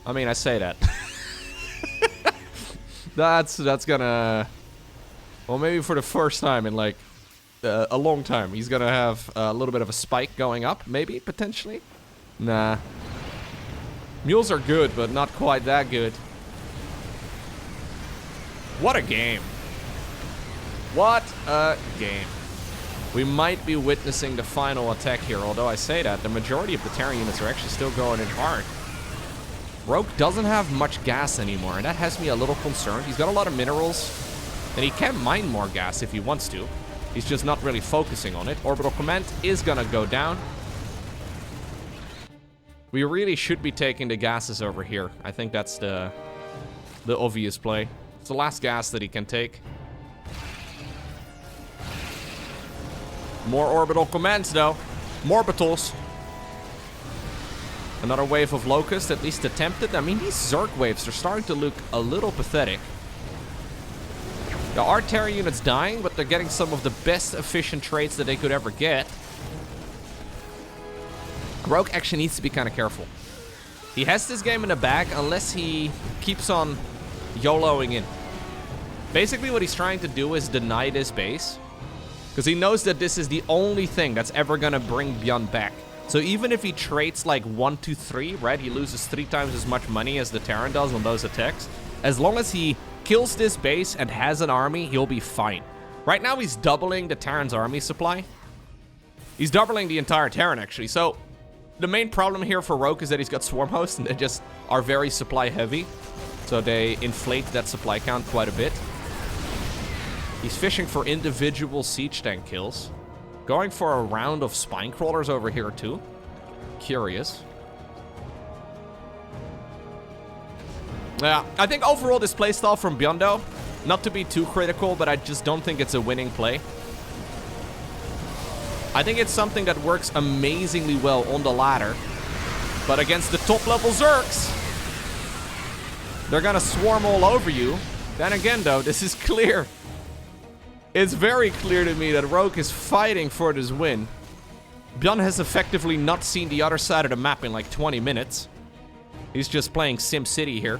I mean, I say that. That's gonna... Well, maybe for the first time in, like, a long time, he's gonna have a little bit of a spike going up, maybe, potentially. Nah. Mules are good, but not quite that good. What a game. What a game. We might be witnessing the final attack here, although I say that, the majority of the Terran units are actually still going in hard. Rogue doesn't have much gas anymore, and that has me a little concerned. He's got a lot of minerals, and he can mine more gas if he wants to. He's just not really focusing on it. Orbital Command is gonna go down. We really should be taking the gases over here. I think that's the obvious play. It's the last gas that he can take. More orbital commands, though. More battles. Another wave of Locust, at least attempted. I mean, these Zerg waves are starting to look a little pathetic. There are Terran units dying, but they're getting some of the best efficient trades that they could ever get. Rogue actually needs to be kind of careful. He has this game in the bag unless he keeps on YOLOing in. Basically, what he's trying to do is deny this base. Because he knows that this is the only thing that's ever going to bring ByuN back. So even if he trades like 1, 2, 3, right? He loses 3 times as much money as the Terran does on those attacks. As long as he kills this base and has an army, he'll be fine. Right now, he's doubling the Terran's army supply. He's doubling the entire Terran, actually. So the main problem here for Rogue is that he's got Swarm Hosts, and they just are very supply heavy. So they inflate that supply count quite a bit. He's fishing for individual siege tank kills. Going for a round of spine crawlers over here too. Curious. Yeah, I think overall this playstyle from ByuN though, not to be too critical, but I just don't think it's a winning play. I think it's something that works amazingly well on the ladder, but against the top level Zergs, they're gonna swarm all over you. Then again though, this is clear. It's very clear to me that Rogue is fighting for this win. ByuN has effectively not seen the other side of the map in like 20 minutes. He's just playing SimCity here.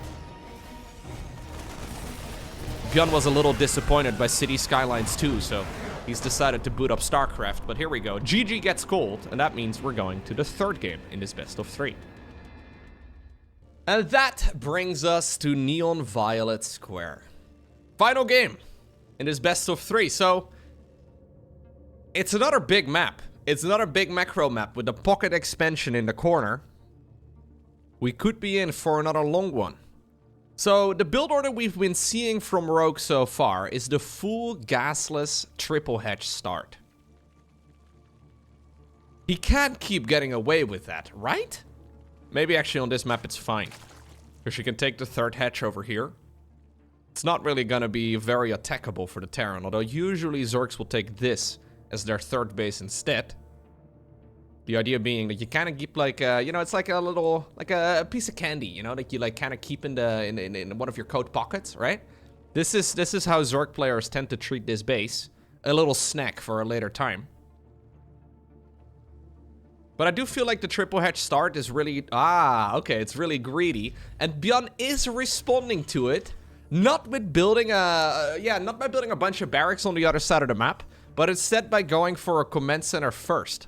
ByuN was a little disappointed by City Skylines 2, so he's decided to boot up StarCraft. But here we go. GG gets called, and that means we're going to the third game in this best of 3. And that brings us to Neon Violet Square. Final game in this best of 3. So it's another big map. It's another big macro map with the pocket expansion in the corner. We could be in for another long one. So the build order we've been seeing from Rogue so far is the full gasless triple hatch start. He can't keep getting away with that, right? Maybe actually on this map it's fine. Because you can take the third hatch over here. It's not really gonna be very attackable for the Terran, although usually Zergs will take this as their third base instead. The idea being that you kind of keep like, you know, it's like a little, like a piece of candy, you know, that you like kind of keep in one of your coat pockets, right? This is how Zerg players tend to treat this base. A little snack for a later time. But I do feel like the triple hatch start is really, okay, it's really greedy. And ByuN is responding to it. Not with building not by building a bunch of barracks on the other side of the map, but instead by going for a command center first.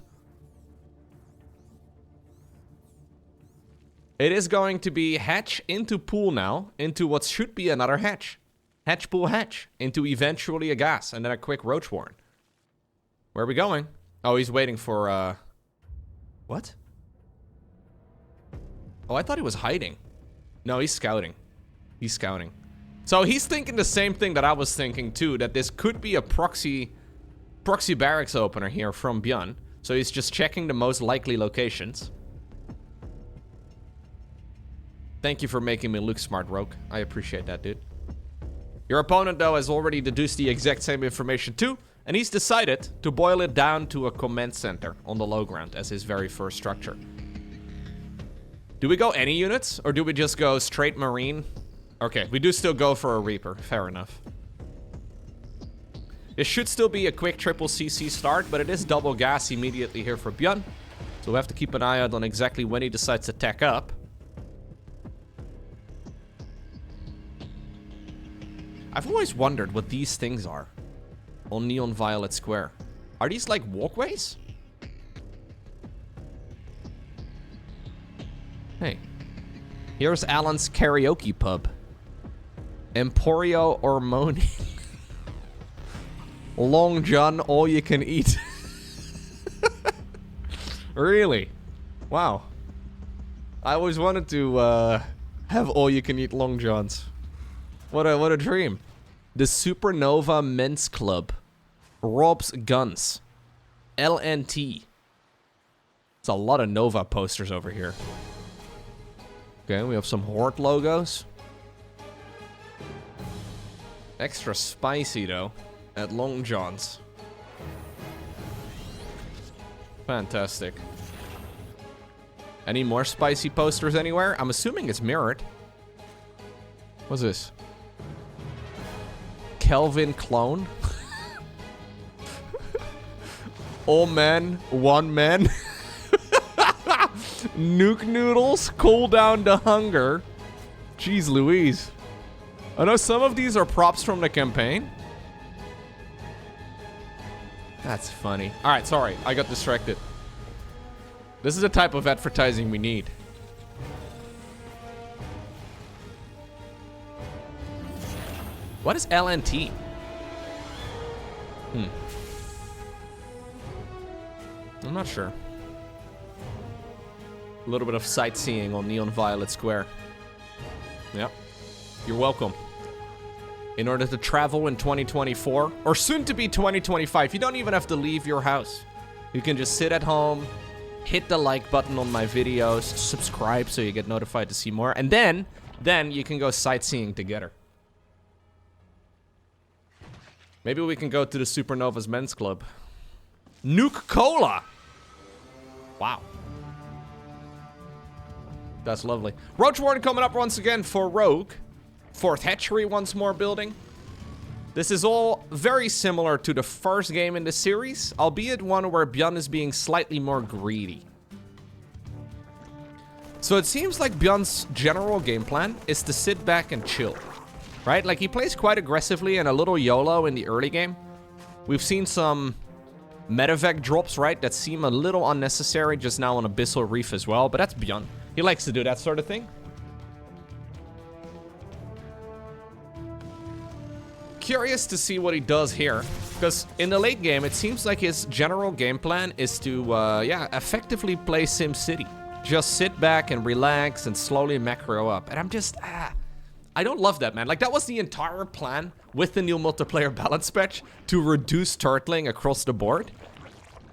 It is going to be hatch into pool now, into what should be another hatch. Hatch, pool, hatch, into eventually a gas, and then a quick roach warren. Where are we going? Oh, he's waiting for, what? Oh, I thought he was hiding. No, he's scouting. He's scouting. So he's thinking the same thing that I was thinking too, that this could be a proxy barracks opener here from ByuN. So he's just checking the most likely locations. Thank you for making me look smart, Rogue. I appreciate that, dude. Your opponent, though, has already deduced the exact same information too, and he's decided to boil it down to a command center on the low ground as his very first structure. Do we go any units, or do we just go straight Marine? Okay, we do still go for a Reaper. Fair enough. It should still be a quick triple CC start, but it is double gas immediately here for ByuN. So we have to keep an eye out on exactly when he decides to tech up. I've always wondered what these things are on Neon Violet Square. Are these like walkways? Hey. Here's Alan's karaoke pub. Emporio Ormoni. Long John, all you can eat. Really? Wow. I always wanted to have all you can eat Long Johns. What a dream. The Supernova Men's Club. Rob's Guns. LNT. It's a lot of Nova posters over here. Okay, we have some Horde logos. Extra spicy though. At Long John's. Fantastic. Any more spicy posters anywhere? I'm assuming it's mirrored. What's this? Kelvin clone? All men, one man. Nuke noodles, cool down to hunger. Jeez Louise. I know some of these are props from the campaign. That's funny. Alright, sorry. I got distracted. This is the type of advertising we need. What is LNT? I'm not sure. A little bit of sightseeing on Neon Violet Square. Yep. You're welcome. In order to travel in 2024, or soon to be 2025, you don't even have to leave your house. You can just sit at home, hit the like button on my videos, subscribe so you get notified to see more, and then you can go sightseeing together. Maybe we can go to the Supernova's Men's Club. Nuke Cola! Wow. That's lovely. Roach Warden coming up once again for Rogue. 4th hatchery once more building. This is all very similar to the first game in the series, albeit one where ByuN is being slightly more greedy. So it seems like ByuN's general game plan is to sit back and chill. Right? Like he plays quite aggressively and a little YOLO in the early game. We've seen some medevac drops, right, that seem a little unnecessary just now on Abyssal Reef as well, but that's ByuN. He likes to do that sort of thing. Curious to see what he does here, because in the late game, it seems like his general game plan is to, effectively play SimCity. Just sit back and relax and slowly macro up. And I'm just, I don't love that, man. Like, that was the entire plan with the new multiplayer balance patch, to reduce turtling across the board.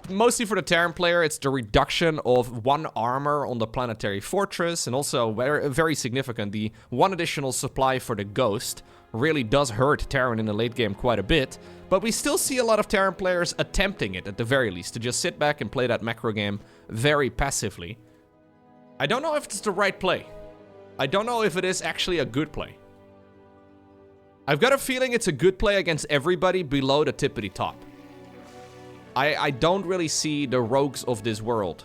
Mostly for the Terran player, it's the reduction of 1 armor on the planetary fortress, and also very, very significant, the 1 additional supply for the Ghost really does hurt Terran in the late game quite a bit, but we still see a lot of Terran players attempting it at the very least, to just sit back and play that macro game very passively. I don't know if it's the right play. I don't know if it is actually a good play. I've got a feeling it's a good play against everybody below the tippity top. I don't really see the rogues of this world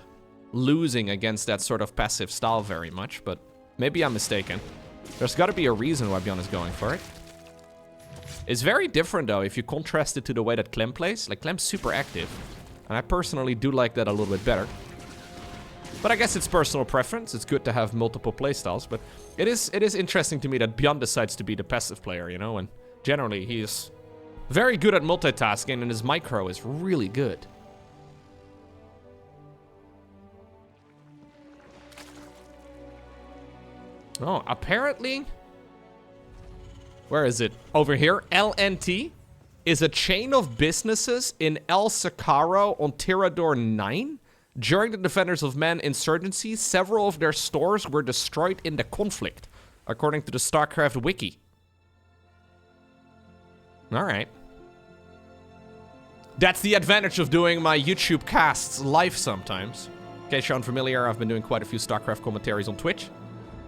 losing against that sort of passive style very much, but maybe I'm mistaken. There's got to be a reason why ByuN is going for it. It's very different, though, if you contrast it to the way that Clem plays. Like, Clem's super active, and I personally do like that a little bit better. But I guess it's personal preference. It's good to have multiple playstyles, but it is interesting to me that ByuN decides to be the passive player, you know, and generally he's very good at multitasking, and his micro is really good. Oh, apparently... Where is it? Over here. LNT is a chain of businesses in El Sicaro on Tirador 9. During the Defenders of Man insurgency, several of their stores were destroyed in the conflict, according to the StarCraft wiki. Alright. That's the advantage of doing my YouTube casts live sometimes. In case you're unfamiliar, I've been doing quite a few StarCraft commentaries on Twitch.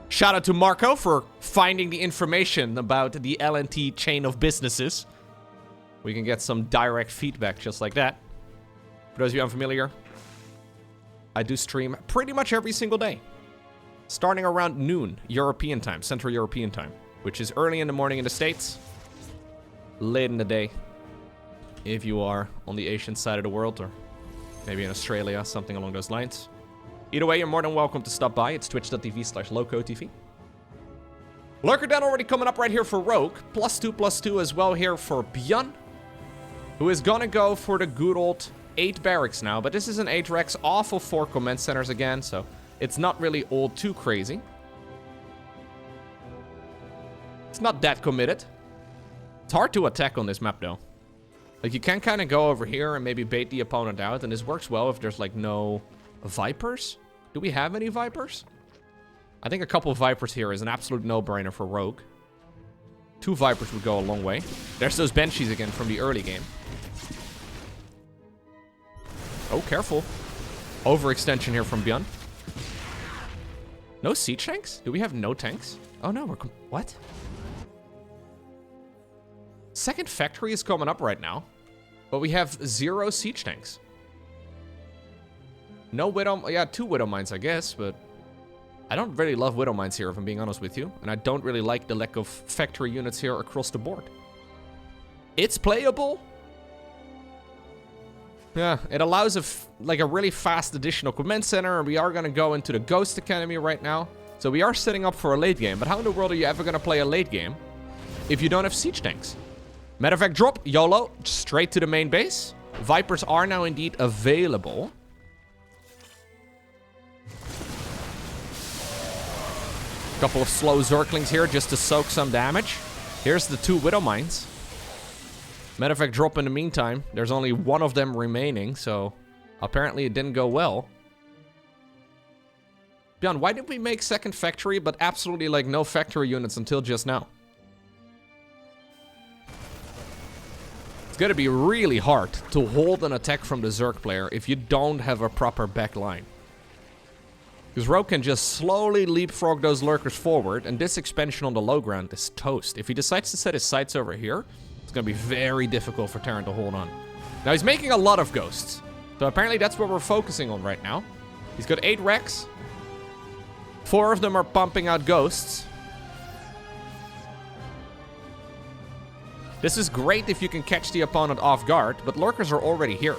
Shout out to Marco for finding the information about the LNT chain of businesses. We can get some direct feedback just like that. For those of you unfamiliar, I do stream pretty much every single day. Starting around noon, European time, Central European time. Which is early in the morning in the States. Late in the day. If you are on the Asian side of the world, or maybe in Australia, something along those lines. Either way, you're more than welcome to stop by. It's twitch.tv/LowkoTV. Lurker down already coming up right here for Rogue. +2/+2 as well here for ByuN, who is gonna go for the good old 8 barracks now. But this is an 8 Rex off of 4 command centers again, so it's not really all too crazy. It's not that committed. It's hard to attack on this map, though. Like, you can kind of go over here and maybe bait the opponent out, and this works well if there's, like, no Vipers. Do we have any Vipers? I think a couple of Vipers here is an absolute no-brainer for Rogue. 2 Vipers would go a long way. There's those Banshees again from the early game. Oh, careful. Overextension here from ByuN. No siege tanks? Do we have no tanks? Oh, no, what? Second factory is coming up right now, but we have 0 siege tanks. No Widow, yeah, 2 Widow Mines, I guess, but I don't really love Widow Mines here, if I'm being honest with you, and I don't really like the lack of factory units here across the board. It's playable. Yeah, it allows a really fast additional command center, and we are going to go into the Ghost Academy right now. So we are setting up for a late game, but how in the world are you ever going to play a late game if you don't have siege tanks? Matter of fact, drop YOLO straight to the main base. Vipers are now indeed available. Couple of slow Zerglings here just to soak some damage. Here's the 2 Widow Mines. Matter of fact, drop in the meantime. There's only 1 of them remaining, so apparently it didn't go well. ByuN, why did we make second factory, but absolutely like no factory units until just now? It's gonna be really hard to hold an attack from the Zerg player if you don't have a proper back line. Because Rogue can just slowly leapfrog those lurkers forward, and this expansion on the low ground is toast. If he decides to set his sights over here, it's going to be very difficult for Terran to hold on. Now, he's making a lot of ghosts. So apparently that's what we're focusing on right now. He's got 8 Rex. 4 of them are pumping out ghosts. This is great if you can catch the opponent off guard, but lurkers are already here.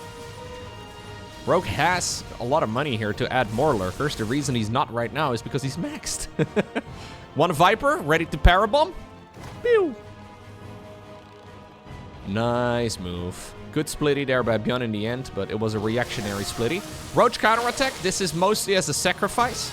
Rogue has a lot of money here to add more lurkers. The reason he's not right now is because he's maxed. 1 Viper, ready to parabomb. Pew! Nice move. Good splitty there by ByuN in the end, but it was a reactionary splitty. Roach counterattack. This is mostly as a sacrifice.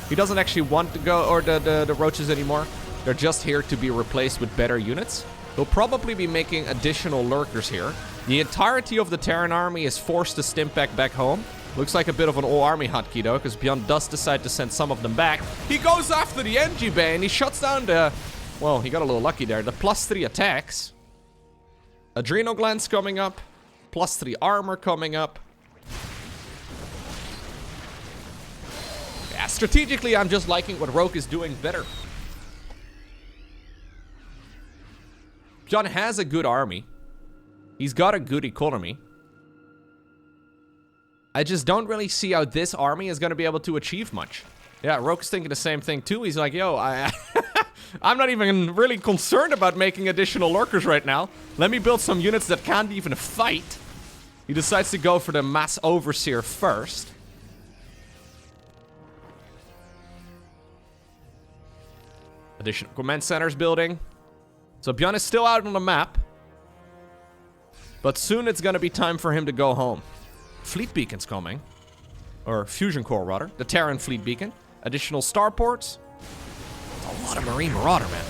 He doesn't actually want to go, or the roaches anymore. They're just here to be replaced with better units. He'll probably be making additional lurkers here. The entirety of the Terran army is forced to stimp back home. Looks like a bit of an all-army hotkey, though, because ByuN does decide to send some of them back. He goes after the NG Bay, and he shuts down the... Well, he got a little lucky there. The +3 attacks. Adrenal glands coming up. +3 armor coming up. Yeah, strategically, I'm just liking what Rogue is doing better. ByuN has a good army. He's got a good economy. I just don't really see how this army is going to be able to achieve much. Yeah, Rogue's thinking the same thing too. He's like, yo, I'm not even really concerned about making additional lurkers right now. Let me build some units that can't even fight. He decides to go for the Mass Overseer first. Additional command centers building. So ByuN is still out on the map. But soon it's gonna be time for him to go home. Fleet beacon's coming. Or fusion core, rather. The Terran fleet beacon. Additional starports. A lot of Marine Marauder, man.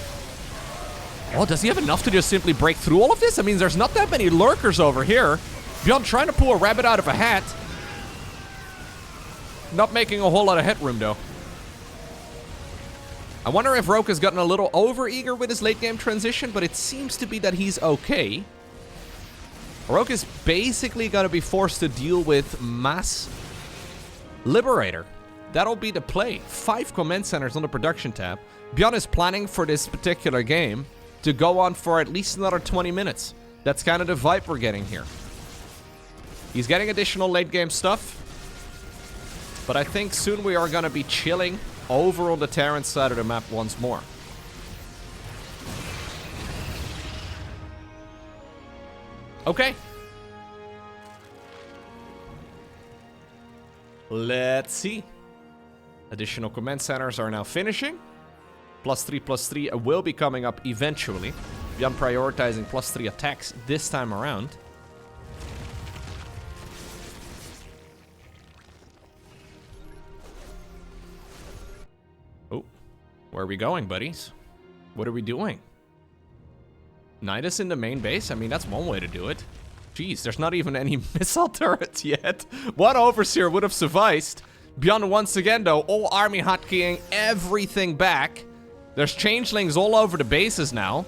Oh, does he have enough to just simply break through all of this? I mean, there's not that many lurkers over here. ByuN trying to pull a rabbit out of a hat. Not making a whole lot of headroom, though. I wonder if Rogue has gotten a little over-eager with his late-game transition, but it seems to be that he's okay. Rogue is basically going to be forced to deal with Mass Liberator. That'll be the play. 5 command centers on the production tab. ByuN is planning for this particular game to go on for at least another 20 minutes. That's kind of the vibe we're getting here. He's getting additional late game stuff. But I think soon we are going to be chilling over on the Terran side of the map once more. Okay. Let's see. Additional command centers are now finishing. +3/+3 will be coming up eventually. ByuN prioritizing +3 attacks this time around. Oh, where are we going, buddies? What are we doing? Nidus in the main base? I mean, that's one way to do it. Jeez, there's not even any missile turrets yet. One Overseer would have sufficed. ByuN once again, though, all army hotkeying everything back. There's changelings all over the bases now.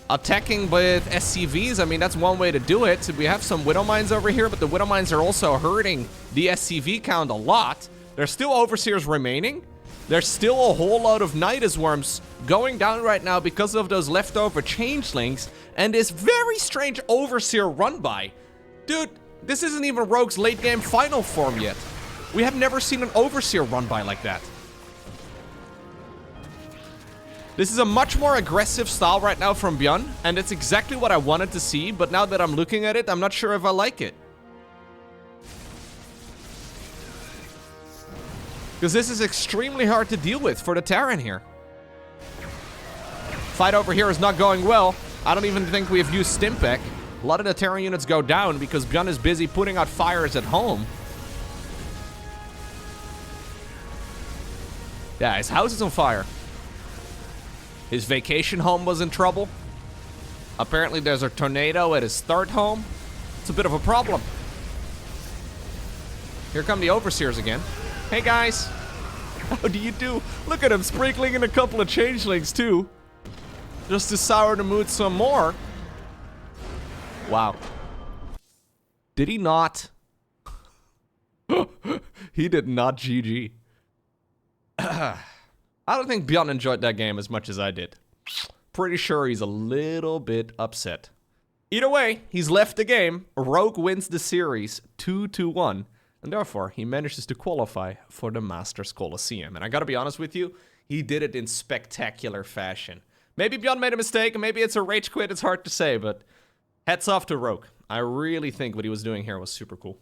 Attacking with SCVs, I mean, that's one way to do it. We have some Widow Mines over here, but the Widow Mines are also hurting the SCV count a lot. There's still Overseers remaining. There's still a whole load of Nidus Worms going down right now because of those leftover changelings and this very strange Overseer run-by. Dude, this isn't even Rogue's late game final form yet. We have never seen an Overseer run-by like that. This is a much more aggressive style right now from ByuN, and it's exactly what I wanted to see, but now that I'm looking at it, I'm not sure if I like it. Because this is extremely hard to deal with for the Terran here. Fight over here is not going well. I don't even think we have used Stimpec. A lot of the Terran units go down because ByuN is busy putting out fires at home. Yeah, his house is on fire. His vacation home was in trouble. Apparently there's a tornado at his third home. It's a bit of a problem. Here come the Overseers again. Hey guys, how do you do? Look at him sprinkling in a couple of changelings too. Just to sour the mood some more. Wow. Did he not? He did not GG. I don't think ByuN enjoyed that game as much as I did. Pretty sure he's a little bit upset. Either way, he's left the game. Rogue wins the series 2-1. And therefore, he manages to qualify for the Masters Coliseum. And I gotta be honest with you, he did it in spectacular fashion. Maybe ByuN made a mistake, and maybe it's a rage quit, it's hard to say, but hats off to Rogue. I really think what he was doing here was super cool.